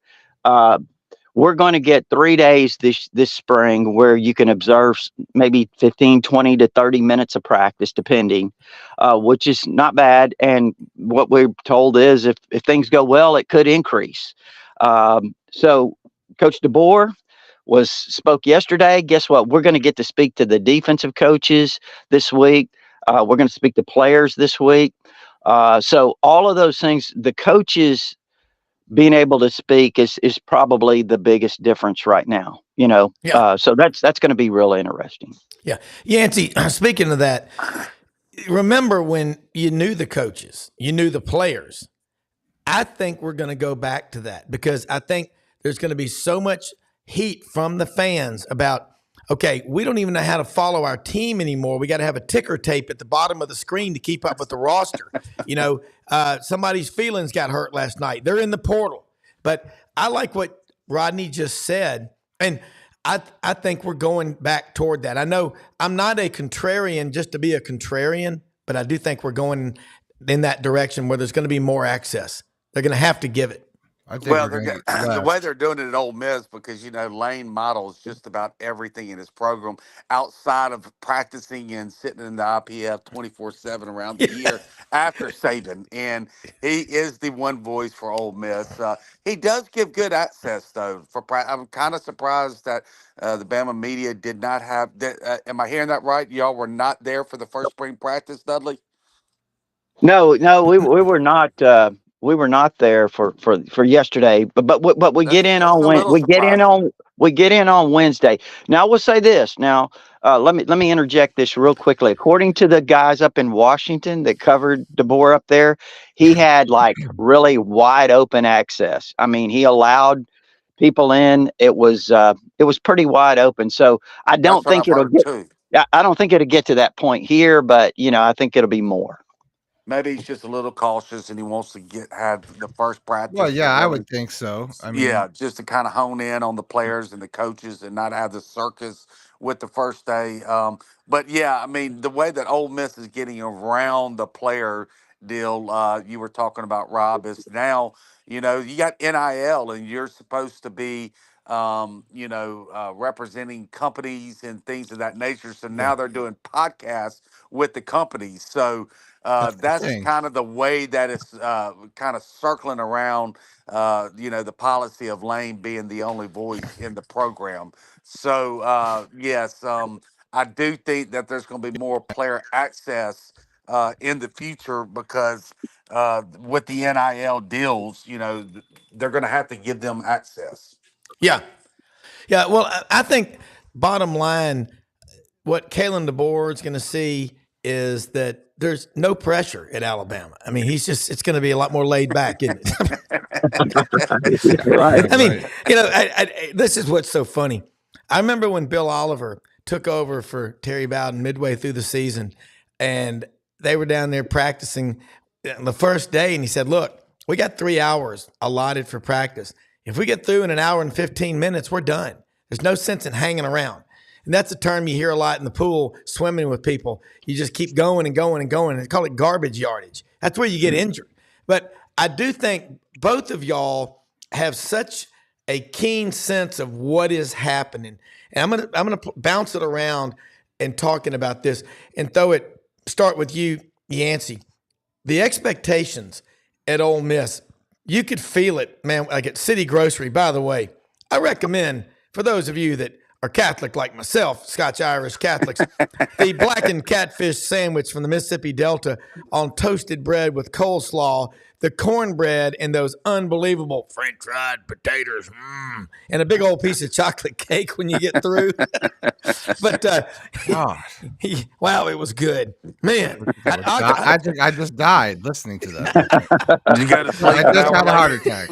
3 days this spring where you can observe maybe 15, 20 to 30 minutes of practice, depending, which is not bad. And what we're told is if things go well, it could increase. So Coach DeBoer spoke yesterday. Guess what? We're going to get to speak to the defensive coaches this week. We're going to speak to players this week. So all of those things, the coaches being able to speak is probably the biggest difference right now, so that's going to be really interesting. Yeah. Yancy, speaking of that, remember when you knew the coaches, you knew the players. I think we're going to go back to that because I think there's going to be so much heat from the fans about, okay, we don't even know how to follow our team anymore. We got to have a ticker tape at the bottom of the screen to keep up with the roster. Somebody's feelings got hurt last night. They're in the portal. But I like what Rodney just said, and I think we're going back toward that. I know I'm not a contrarian just to be a contrarian, but I do think we're going in that direction where there's going to be more access. They're going to have to give it. The way they're doing it at Ole Miss, because Lane models just about everything in his program outside of practicing and sitting in the IPF 24/7 around the year after Saban, and he is the one voice for Ole Miss. He does give good access though. I'm kind of surprised that the Bama media did not have. Am I hearing that right? Y'all were not there for the first spring practice, Dudley? No, we were not. We were not there for yesterday, but we get in on Wednesday. Now I will say this. Now let me interject this real quickly. According to the guys up in Washington that covered DeBoer up there, he had like really wide open access. I mean, he allowed people in. It was pretty wide open. So I don't think it'll get to that point here, but I think it'll be more. Maybe he's just a little cautious and he wants to have the first practice. Well, yeah, I would think so. Just to kind of hone in on the players and the coaches and not have the circus with the first day. But yeah, I mean, the way that Ole Miss is getting around the player deal you were talking about, Rob, is now, you got NIL and you're supposed to be representing companies and things of that nature. So now they're doing podcasts with the companies. So That's the that's thing. kind of the way that it's kind of circling around, the policy of Lane being the only voice in the program. So, yes, I do think that there's going to be more player access in the future because with the NIL deals, they're going to have to give them access. Yeah. Yeah. Well, I think bottom line, what Kalen DeBoer is going to see is that there's no pressure at Alabama. I mean, it's going to be a lot more laid back, isn't it? Right. I mean, Right. this is what's so funny. I remember when Bill Oliver took over for Terry Bowden midway through the season, and they were down there practicing the first day, and he said, "Look, we got 3 hours allotted for practice. If we get through in an hour and 15 minutes, we're done. There's no sense in hanging around." And that's a term you hear a lot in the pool, swimming with people. You just keep going and going and going. They call it garbage yardage. That's where you get injured. But I do think both of y'all have such a keen sense of what is happening. And I'm gonna bounce it around and talking about this and start with you, Yancy. The expectations at Ole Miss, you could feel it, man, like at City Grocery. By the way, I recommend for those of you that are Catholic like myself, Scotch-Irish Catholics, the blackened catfish sandwich from the Mississippi Delta on toasted bread with coleslaw, the cornbread, and those unbelievable French fried potatoes, and a big old piece of chocolate cake when you get through. But God. wow, it was good, man. I think I just died listening to that. Did you go to sleep? I an just hour had a heart later?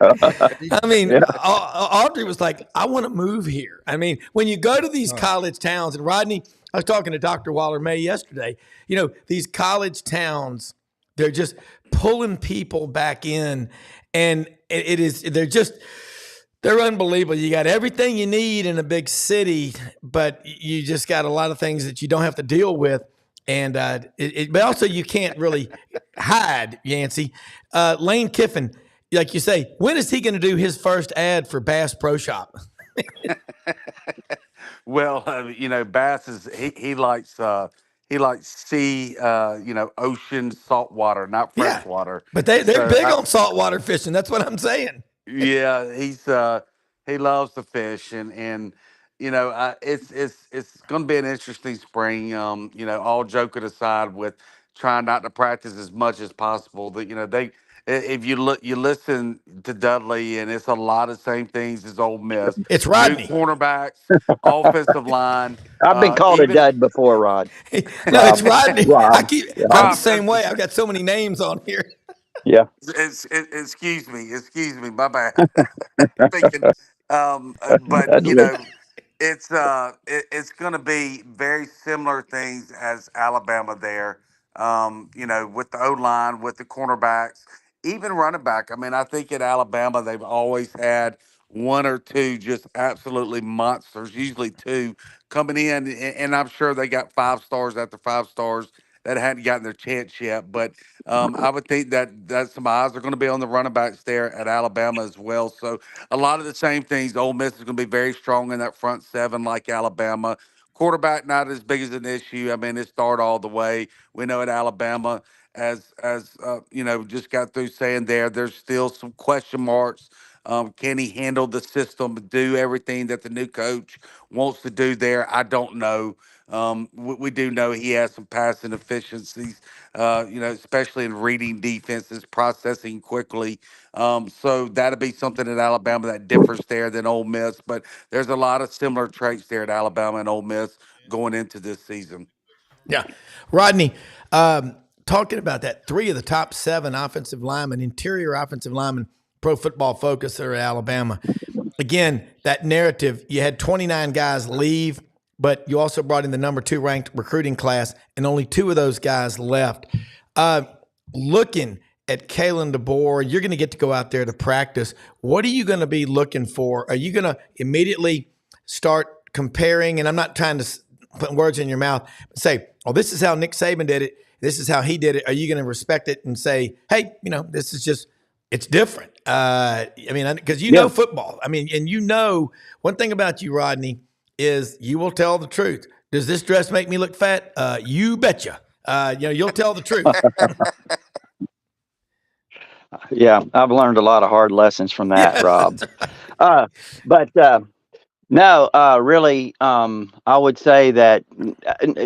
attack. I mean, Yeah. Audrey was like, I want to move here. I mean, when you go to these college towns, and Rodney, I was talking to Dr. Waller May yesterday, these college towns, they're just pulling people back in, and they're unbelievable. You got everything you need in a big city, but you just got a lot of things that you don't have to deal with. And but also you can't really hide, Yancy. Lane Kiffin, like you say, when is he going to do his first ad for Bass Pro Shop? Well, Bass is he likes sea, ocean salt water, not fresh Yeah, water. but they're So big on saltwater fishing. That's what I'm saying. yeah, he loves to fish, and it's going to be an interesting spring. All joking aside, with trying not to practice as much as possible. That if you listen to Dudley, and it's a lot of same things as Ole Miss. It's New Rodney. cornerbacks, offensive line, I've been called a even dud before, Rod. No, it's Rodney. Rob. I'm the Rob. same way. I've got so many names on here. Yeah. Excuse me, my bad. Thinking, but Dudley. it's going to be very similar things as Alabama there. With the O line, with the cornerbacks, even running back. I mean, I think at Alabama they've always had one or two just absolutely monsters, usually two coming in, and I'm sure they got 5 stars after 5 stars that hadn't gotten their chance yet. But I would think that some eyes are going to be on the running backs there at Alabama as well. So a lot of the same things. Ole Miss is going to be very strong in that front seven, like Alabama. Quarterback not as big as an issue. I mean, it start all the way. We know at Alabama, just got through saying there's still some question marks. Can he handle the system, do everything that the new coach wants to do there? I don't know. We do know he has some passing efficiencies, especially in reading defenses, processing quickly. So that'll be something at Alabama that differs there than Ole Miss. But there's a lot of similar traits there at Alabama and Ole Miss going into this season. Yeah. Rodney, talking about that, 3 of the top 7 offensive linemen, interior offensive linemen, Pro Football Focus are at Alabama. Again, that narrative, you had 29 guys leave, but you also brought in the number 2 ranked recruiting class, and only 2 of those guys left. Looking at Kalen DeBoer, you're going to get to go out there to practice. What are you going to be looking for? Are you going to immediately start comparing? And I'm not trying to put words in your mouth, but say, oh, this is how Nick Saban did it. This is how he did it. Are you going to respect it and say, hey, this is just It's different. I mean, because you Yeah. know football. I mean, and you know one thing about you, Rodney, is you will tell the truth. Does this dress make me look fat? You betcha. You'll tell the truth. Yeah, I've learned a lot of hard lessons from that, Yes. Rob. But no, really, I would say that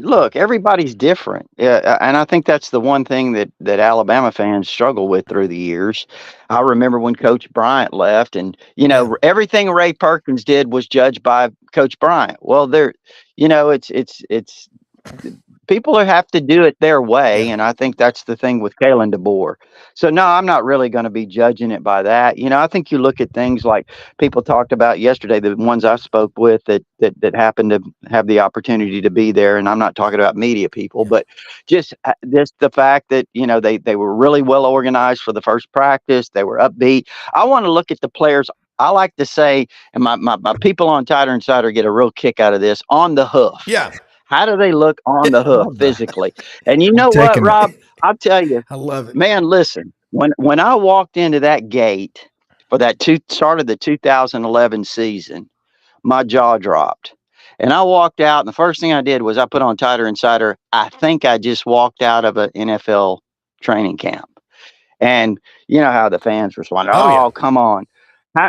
look, everybody's different, and I think that's the one thing that Alabama fans struggle with through the years. I remember when Coach Bryant left, and Yeah. everything Ray Perkins did was judged by Coach Bryant. Well, it's people have to do it their way, Yeah. and I think that's the thing with Kalen DeBoer. So no, I'm not really going to be judging it by that. I think you look at things like people talked about yesterday, the ones I spoke with that happened to have the opportunity to be there, and I'm not talking about media people, but just the fact that they were really well organized for the first practice. They were upbeat. I want to look at the players. I like to say, and my people on Tighter Insider get a real kick out of this, on the hoof. Yeah. How do they look on the hoof Love that. physically? And you I'm know what, taking it. Rob? I'll tell you, I love it. man, listen, when I walked into that gate for that start of the 2011 season, my jaw dropped. And I walked out, and the first thing I did was I put on Tighter Insider. I think I just walked out of an NFL training camp. And you know how the fans responded, Oh, yeah. oh, come on.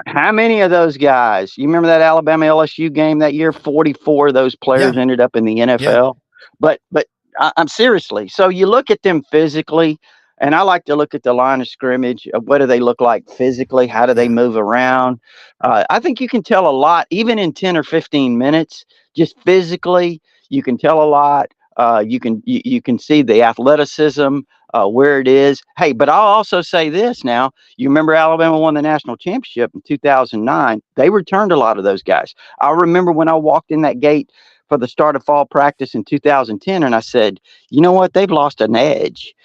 How many of those guys, you remember that Alabama LSU game that year? 44 of those players Yeah. ended up in the NFL. But I'm seriously. So you look at them physically, and I like to look at the line of scrimmage. What do they look like physically? How do they move around? I think you can tell a lot, even in 10 or 15 minutes, just physically. You can tell a lot. You can see the athleticism, where it is. Hey, but I'll also say this now. You remember Alabama won the national championship in 2009. They returned a lot of those guys. I remember when I walked in that gate for the start of fall practice in 2010, and I said, you know what? They've lost an edge.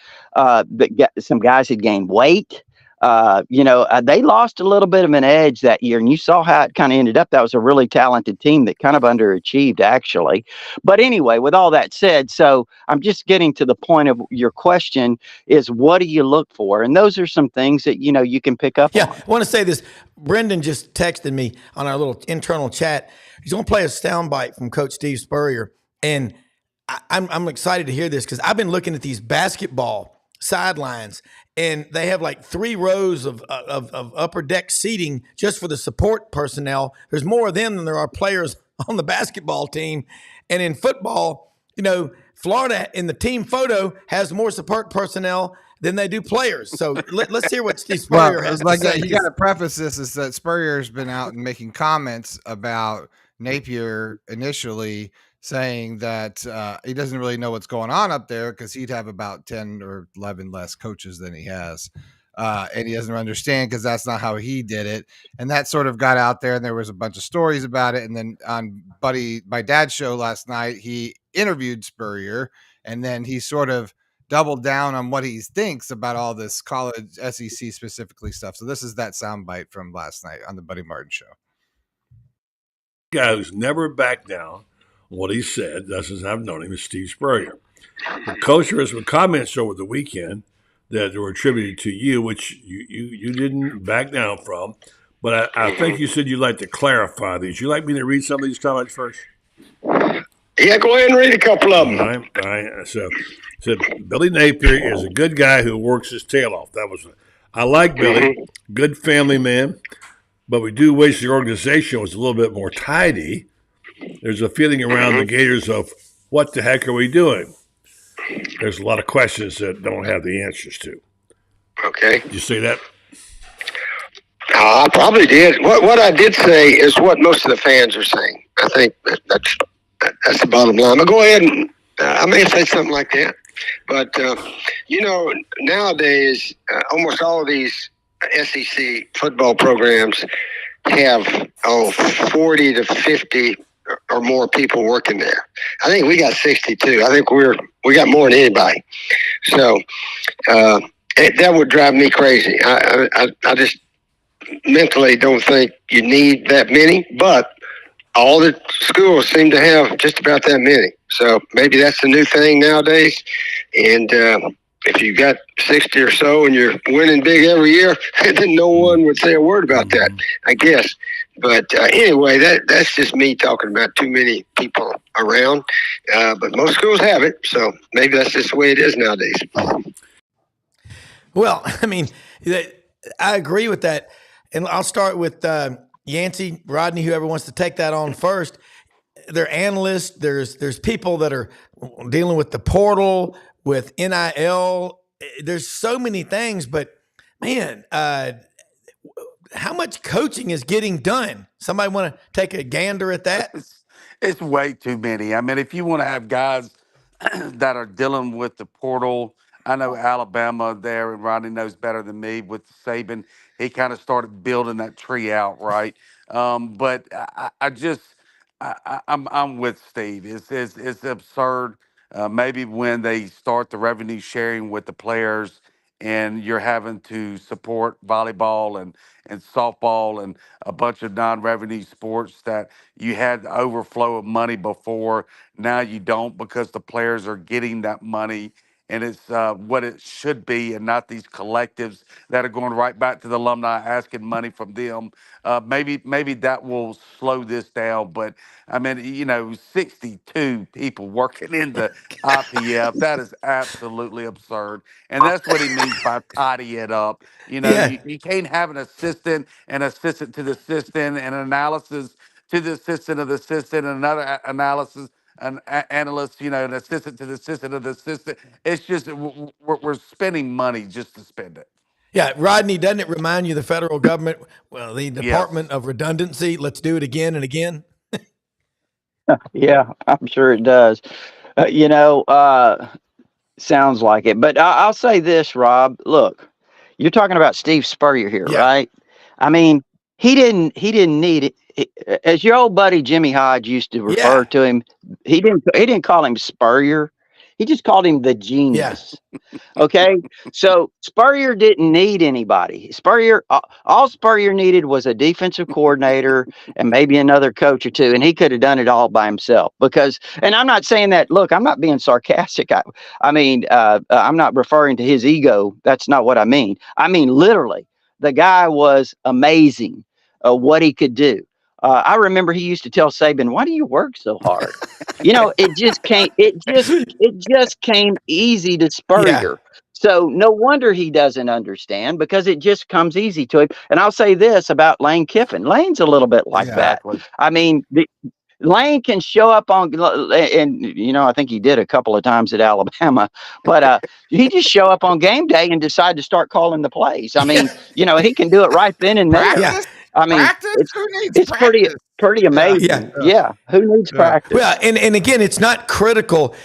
Some guys had gained weight. They lost a little bit of an edge that year, and you saw how it kind of ended up. That was a really talented team that kind of underachieved, actually. But anyway, with all that said, so I'm just getting to the point of your question is, what do you look for? And those are some things that, you can pick up Yeah. on. I want to say this. Brenden just texted me on our little internal chat. He's going to play a soundbite from Coach Steve Spurrier. And I'm excited to hear this because I've been looking at these basketball sidelines, and they have like 3 rows of upper deck seating just for the support personnel. There's more of them than there are players on the basketball team. And in football, Florida in the team photo has more support personnel than they do players. So let's hear what Steve Spurrier has to say. You got to preface this is that Spurrier's been out and making comments about Napier initially, saying that he doesn't really know what's going on up there because he'd have about 10 or 11 less coaches than he has. And he doesn't understand because that's not how he did it. And that sort of got out there, and there was a bunch of stories about it. And then on my dad's show last night, he interviewed Spurrier, and then he sort of doubled down on what he thinks about all this college SEC specifically stuff. So this is that soundbite from last night on the Buddy Martin show. Guy who's never backed down on what he said, that's as I've known him, is Steve Spurrier. The coach, there was some comments over the weekend that were attributed to you, which you didn't back down from. But I think you said you'd like to clarify these. You like me to read some of these comments first? Yeah, go ahead and read a couple of them. All right. So said Billy Napier is a good guy who works his tail off. I like Billy, good family man, but we do wish the organization was a little bit more tidy. There's a feeling around the Gators of what the heck are we doing? There's a lot of questions that don't have the answers to. Okay. Did you say that? I probably did. What I did say is what most of the fans are saying. I think that's the bottom line. But go ahead and I may say something like that. But, nowadays, almost all of these SEC football programs have 40 to 50 or more people working there. I think we got 62. I think we got more than anybody. So that would drive me crazy. I just mentally don't think you need that many, but all the schools seem to have just about that many. So maybe that's the new thing nowadays. And if you got 60 or so and you're winning big every year, then no one would say a word about that, I guess. But anyway, that's just me talking about too many people around. But most schools have it, so maybe that's just the way it is nowadays. Well, I mean, I agree with that. And I'll start with Yancy, Rodney, whoever wants to take that on first. There are analysts. There's people that are dealing with the portal, with NIL. There's so many things, but man, how much coaching is getting done? Somebody want to take a gander at that? It's way too many. I mean, if you want to have guys that are dealing with the portal, I know Alabama there, and Rodney knows better than me with Saban. He kind of started building that tree out, right? But I'm with Steve. It's absurd. Maybe when they start the revenue sharing with the players, and you're having to support volleyball and softball and a bunch of non-revenue sports that you had the overflow of money before. Now you don't, because the players are getting that money, and it's what it should be, and not these collectives that are going right back to the alumni asking money from them. Maybe that will slow this down, but I mean, 62 people working in the IPF, that is absolutely absurd. And that's what he means by tidy it up. Yeah. You can't have an assistant to the assistant, and analysis to the assistant of the assistant, and another analysis, analyst, an assistant to the assistant of the assistant. It's just we're spending money just to spend it. Yeah, Rodney, doesn't it remind you of the federal government? Well, the Yes. Department of Redundancy. Let's do it again and again. Yeah, I'm sure it does. Sounds like it. But I'll say this, Rob. Look, you're talking about Steve Spurrier here, Yeah. right? I mean, he didn't need it. As your old buddy Jimmy Hodge used to refer to him, he didn't call him Spurrier. He just called him the genius. Okay, so Spurrier didn't need anybody. All Spurrier needed was a defensive coordinator and maybe another coach or two, and he could have done it all by himself. And I'm not saying that. Look, I'm not being sarcastic. I mean, I'm not referring to his ego. That's not what I mean. I mean, literally, the guy was amazing. What he could do. I remember he used to tell Saban, "Why do you work so hard?" It just came. It just came easy to Spurrier. So no wonder he doesn't understand, because it just comes easy to him. And I'll say this about Lane Kiffin. Lane's a little bit like that. I mean, Lane can show up on, and I think he did a couple of times at Alabama, but he just show up on game day and decide to start calling the plays. I mean, he can do it right then and there. Practice? I mean, Practice? Who needs it's practice? pretty amazing. Yeah. Who needs practice? Well, and again, it's not critical.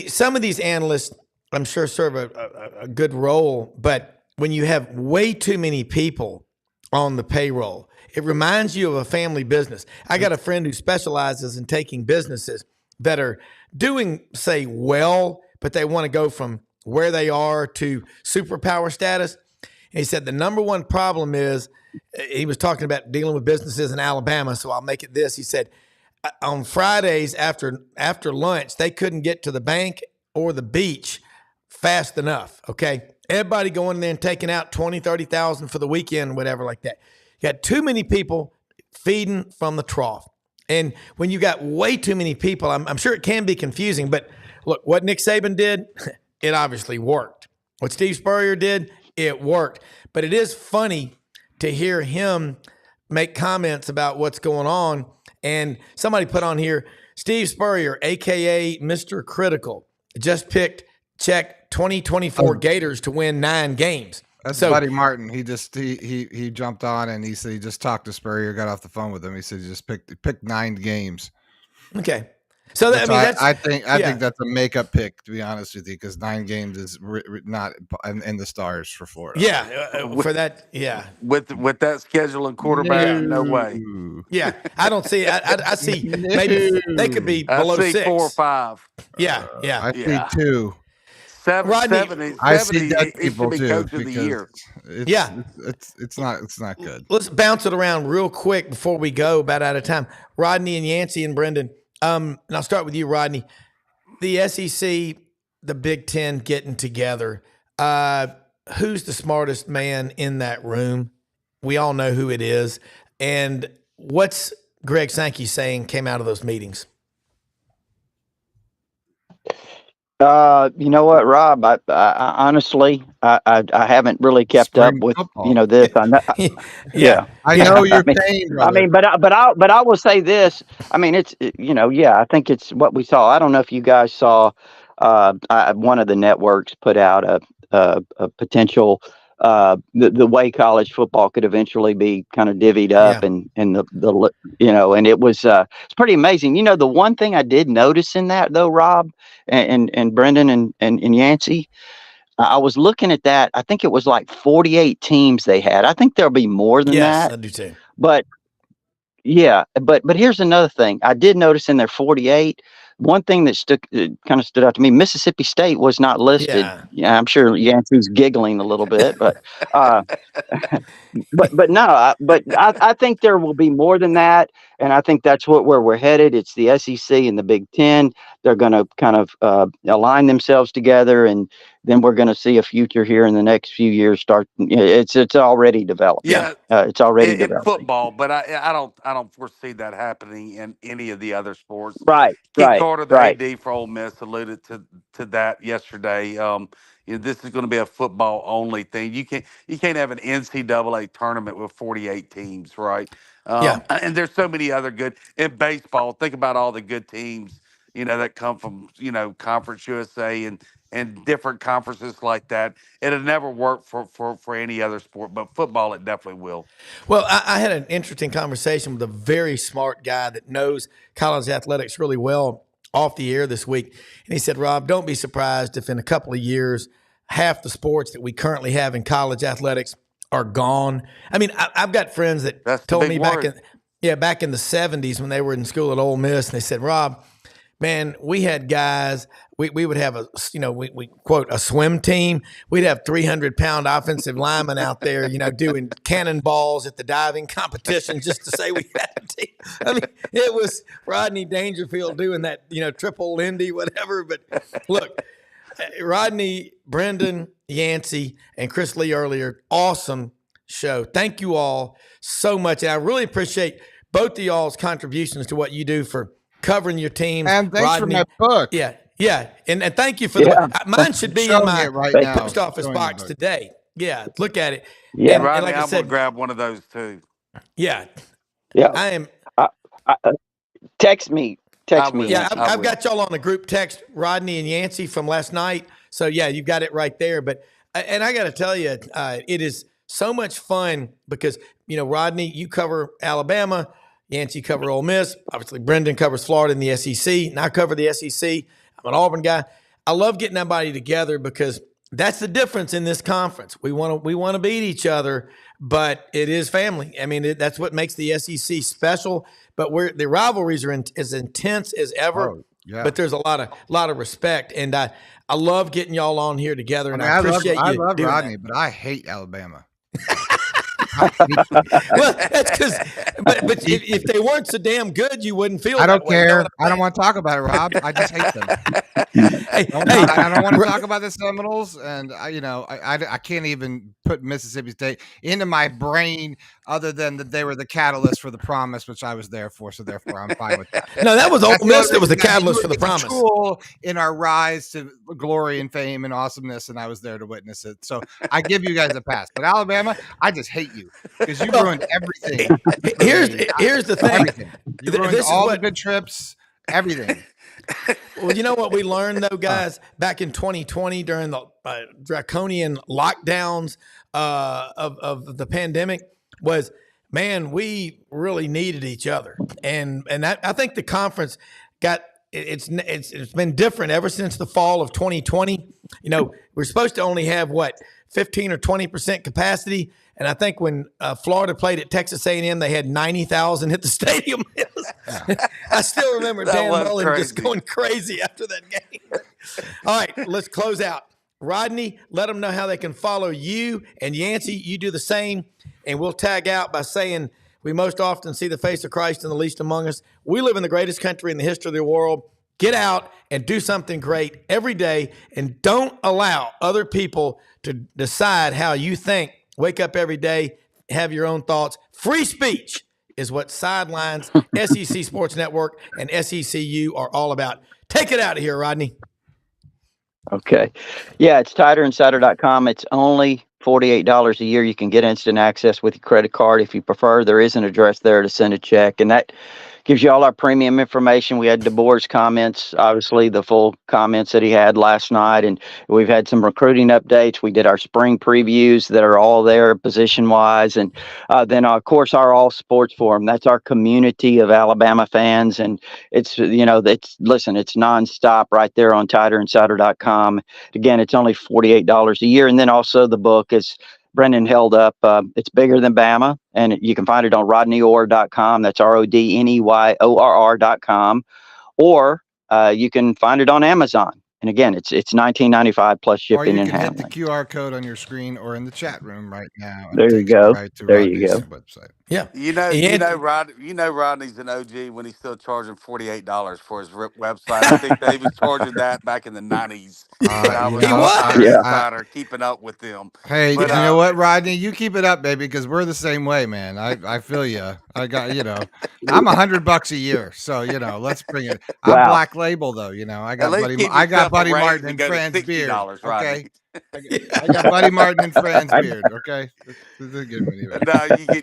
Some of these analysts, I'm sure, serve a good role, but when you have way too many people on the payroll, it reminds you of a family business. I got a friend who specializes in taking businesses that are doing, say, well, but they want to go from where they are to superpower status. And he said the number one problem is, he was talking about dealing with businesses in Alabama, so I'll make it this. He said on Fridays after lunch, they couldn't get to the bank or the beach fast enough, okay? Everybody going in there and taking out 20, 30,000 for the weekend, whatever like that. You got too many people feeding from the trough. And when you got way too many people, I'm sure it can be confusing, but look, what Nick Saban did, it obviously worked. What Steve Spurrier did, it worked. But it is funny to hear him make comments about what's going on. And somebody put on here, Steve Spurrier, a.k.a. Mr. Critical, just picked, check, 2024 Gators to win 9 games. That's Buddy Martin. He just he jumped on, and he said he just talked to Spurrier, got off the phone with him. He said he just picked 9 games. Okay. So I think that's a makeup pick, to be honest with you, because 9 games is not in the stars for Florida. Yeah, for that. Yeah, with that schedule and quarterback, no way. Yeah, I don't see. I see. Maybe they could be below 6, 4 or 5. Yeah. I see 2. 70. I see Dutch It people should be too, coach of the year. It's not good. Let's bounce it around real quick before we go. About out of time. Rodney and Yancy and Brenden. And I'll start with you, Rodney. The SEC the Big Ten getting together. Who's the smartest man in that room? We all know who it is. And what's Greg Sankey saying came out of those meetings? You know what, Rob? I honestly, I haven't really kept up Spring with football. this. I know, Yeah. I know your mean, pain, brother. I mean, but I will say this. I mean, it's I think it's what we saw. I don't know if you guys saw. One of the networks put out a potential the way college football could eventually be kind of divvied up, Yeah. and the and it was it's pretty amazing. The one thing I did notice in that though, Rob and Brenden and Yancy, I was looking at that. I think it was like 48 teams they had. I think there'll be more than Yes, that. I do too. But yeah, but here's another thing. I did notice in their 48, one thing that kind of stood out to me. Mississippi State was not listed. Yeah. Yeah, I'm sure Yancey's giggling a little bit, but uh, but no, I think there will be more than that, and I think that's where we're headed. It's the SEC and the Big Ten. They're going to kind of align themselves together, and then we're going to see a future here in the next few years. It's already developed. Yeah, It's already in developing. football, but I don't foresee that happening in any of the other sports. Right, Keith right, Carter, the right. AD for Ole Miss, alluded to that yesterday. This is going to be a football only thing. You can't have an NCAA tournament with 48 teams, right? Yeah. And there's so many other good in baseball. Think about all the good teams, that come from Conference USA and different conferences like that. It'll never work for any other sport, but football it definitely will. Well, I had an interesting conversation with a very smart guy that knows college athletics really well off the air this week. And he said, Rob, don't be surprised if in a couple of years, half the sports that we currently have in college athletics are gone. I mean, I've got friends that That's the told big me word. back in the 70s when they were in school at Ole Miss, and they said, Rob, man, we had guys, we would have we quote a swim team. We'd have 300-pound offensive linemen out there, doing cannonballs at the diving competition just to say we had a team. I mean, it was Rodney Dangerfield doing that, triple Lindy, whatever. But look, Rodney, Brenden, Yancy, and Chris Lee earlier, awesome show. Thank you all so much. And I really appreciate both of y'all's contributions to what you do for covering your team. And thanks Rodney, for my book. Yeah. And thank you for mine should be in Showing my it right now. post office Showing the box book. today. Yeah. Look at it. Yeah. And Rodney, like I I'm said, gonna grab one of those too. yeah, Yeah. I am. I, text me. I will. Yeah, Yancey. I've got y'all on the group text, Rodney and Yancy from last night. So yeah, you've got it right there. But and I got to tell you, it is so much fun because Rodney, you cover Alabama, Yancy cover Ole Miss. Obviously, Brenden covers Florida in the SEC, and I cover the SEC. I'm an Auburn guy. I love getting everybody together because that's the difference in this conference. We want to beat each other, but it is family. I mean, that's what makes the SEC special. But the rivalries are as intense as ever. Oh, yeah. But there's a lot of respect, and I love getting y'all on here together, and I appreciate I you. love doing Rodney, that. but I hate Alabama. Well, that's because, but if they weren't so damn good, you wouldn't feel. I don't that way, you know care. what I'm I don't saying? want to talk about it, Rob. I just hate them. Hey, I don't want to talk about the Seminoles, and I can't even put Mississippi State into my brain other than that they were the catalyst for the promise, which I was there for. So therefore, I'm fine with that. No, that was Ole That's the Miss only that was the reason catalyst for the it's a promise. tool in our rise to glory and fame and awesomeness, and I was there to witness it. So I give you guys a pass. But Alabama, I just hate you because you ruined everything. Here's the thing. Everything. You ruined This is all the what- good trips. Everything. Well, you know what we learned though, guys, back in 2020 during the draconian lockdowns of the pandemic was, man, we really needed each other, and I think the conference got it's been different ever since the fall of 2020. We're supposed to only have 15 or 20% capacity. And I think when Florida played at Texas A&M, they had 90,000 at the stadium. I still remember That Dan was Mullen just crazy. going crazy after that game. All right, let's close out. Rodney, let them know how they can follow you. And Yancy, you do the same. And we'll tag out by saying we most often see the face of Christ in the least among us. We live in the greatest country in the history of the world. Get out and do something great every day, and don't allow other people to decide how you think. Wake up every day, have your own thoughts. Free speech is what Sidelines, SEC Sports Network, and SECU are all about. Take it out of here, Rodney. Okay. Yeah, it's tighterandcider.com. It's only $48 a year. You can get instant access with your credit card if you prefer. There is an address there to send a check, and that gives you all our premium information. We had DeBoer's comments, obviously the full comments that he had last night, and we've had some recruiting updates. We did our spring previews that are all there position-wise, and then, of course, our All Sports Forum. That's our community of Alabama fans, and it's nonstop right there on tighterandcider.com. Again, it's only $48 a year, and then also the book is Brenden held up. It's Bigger Than Bama, and you can find it on rodneyorr.com. That's RODNEYORR.com, or you can find it on Amazon. And again, it's $19.95 plus shipping and handling. Or you can hit the QR code on your screen or in the chat room right now. There you go. Right to there you go. Website. Yeah. Rodney's an OG when he's still charging $48 for his website. I think they was charging that back in the 90s. I was insider keeping up with them. Hey, but, you know what, Rodney? You keep it up, baby, because we're the same way, man. I feel you. I got, I'm $100 a year, so let's bring it. I'm Black Label though, I got Buddy Martin and Fran's beard. Okay. I got Buddy Martin and Fran's beard. Okay. No,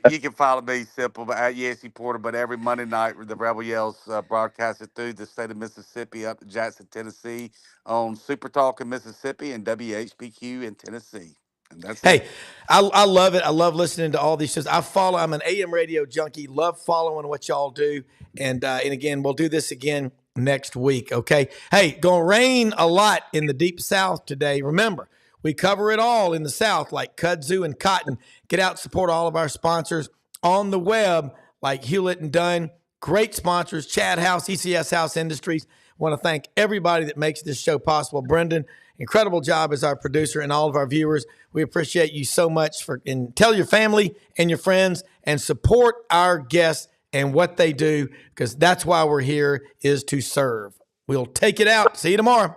you can follow me simple at Yancy Porter, but every Monday night the Rebel Yells broadcasted through the state of Mississippi up to Jackson, Tennessee on Super Talk in Mississippi and WHBQ in Tennessee. And that's it. I love it. I love listening to all these shows. I'm an AM radio junkie. Love following what y'all do. And again, we'll do this again next week. Okay. Hey, gonna rain a lot in the deep South today. Remember, we cover it all in the South, like kudzu and cotton. Get out, support all of our sponsors on the web, like Hewlett and Dunn. Great sponsors, Chad House, ECS House Industries. Want to thank everybody that makes this show possible. Brenden, incredible job as our producer, and all of our viewers. We appreciate you so much and tell your family and your friends and support our guests and what they do, because that's why we're here, is to serve. We'll take it out. See you tomorrow.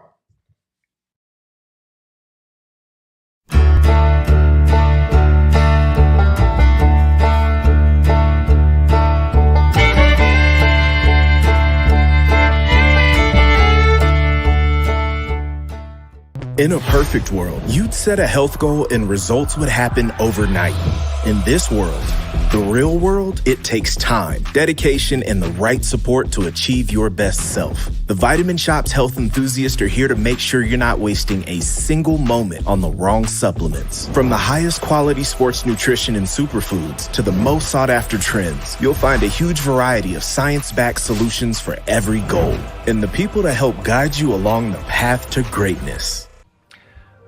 In a perfect world, you'd set a health goal and results would happen overnight. In this world, the real world, it takes time, dedication, and the right support to achieve your best self. The Vitamin Shop's health enthusiasts are here to make sure you're not wasting a single moment on the wrong supplements. From the highest quality sports nutrition and superfoods to the most sought after trends, you'll find a huge variety of science-backed solutions for every goal, and the people to help guide you along the path to greatness.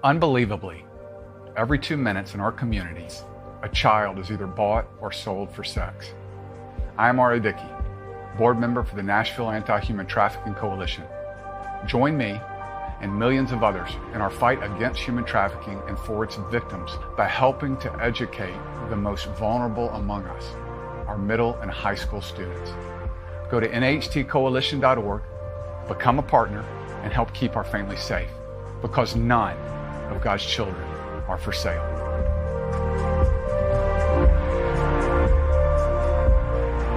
Unbelievably, every 2 minutes in our communities, a child is either bought or sold for sex. I am Mario Dickey, board member for the Nashville Anti-Human Trafficking Coalition. Join me and millions of others in our fight against human trafficking and for its victims by helping to educate the most vulnerable among us, our middle and high school students. Go to nhtcoalition.org, become a partner, and help keep our families safe, because none of God's children are for sale.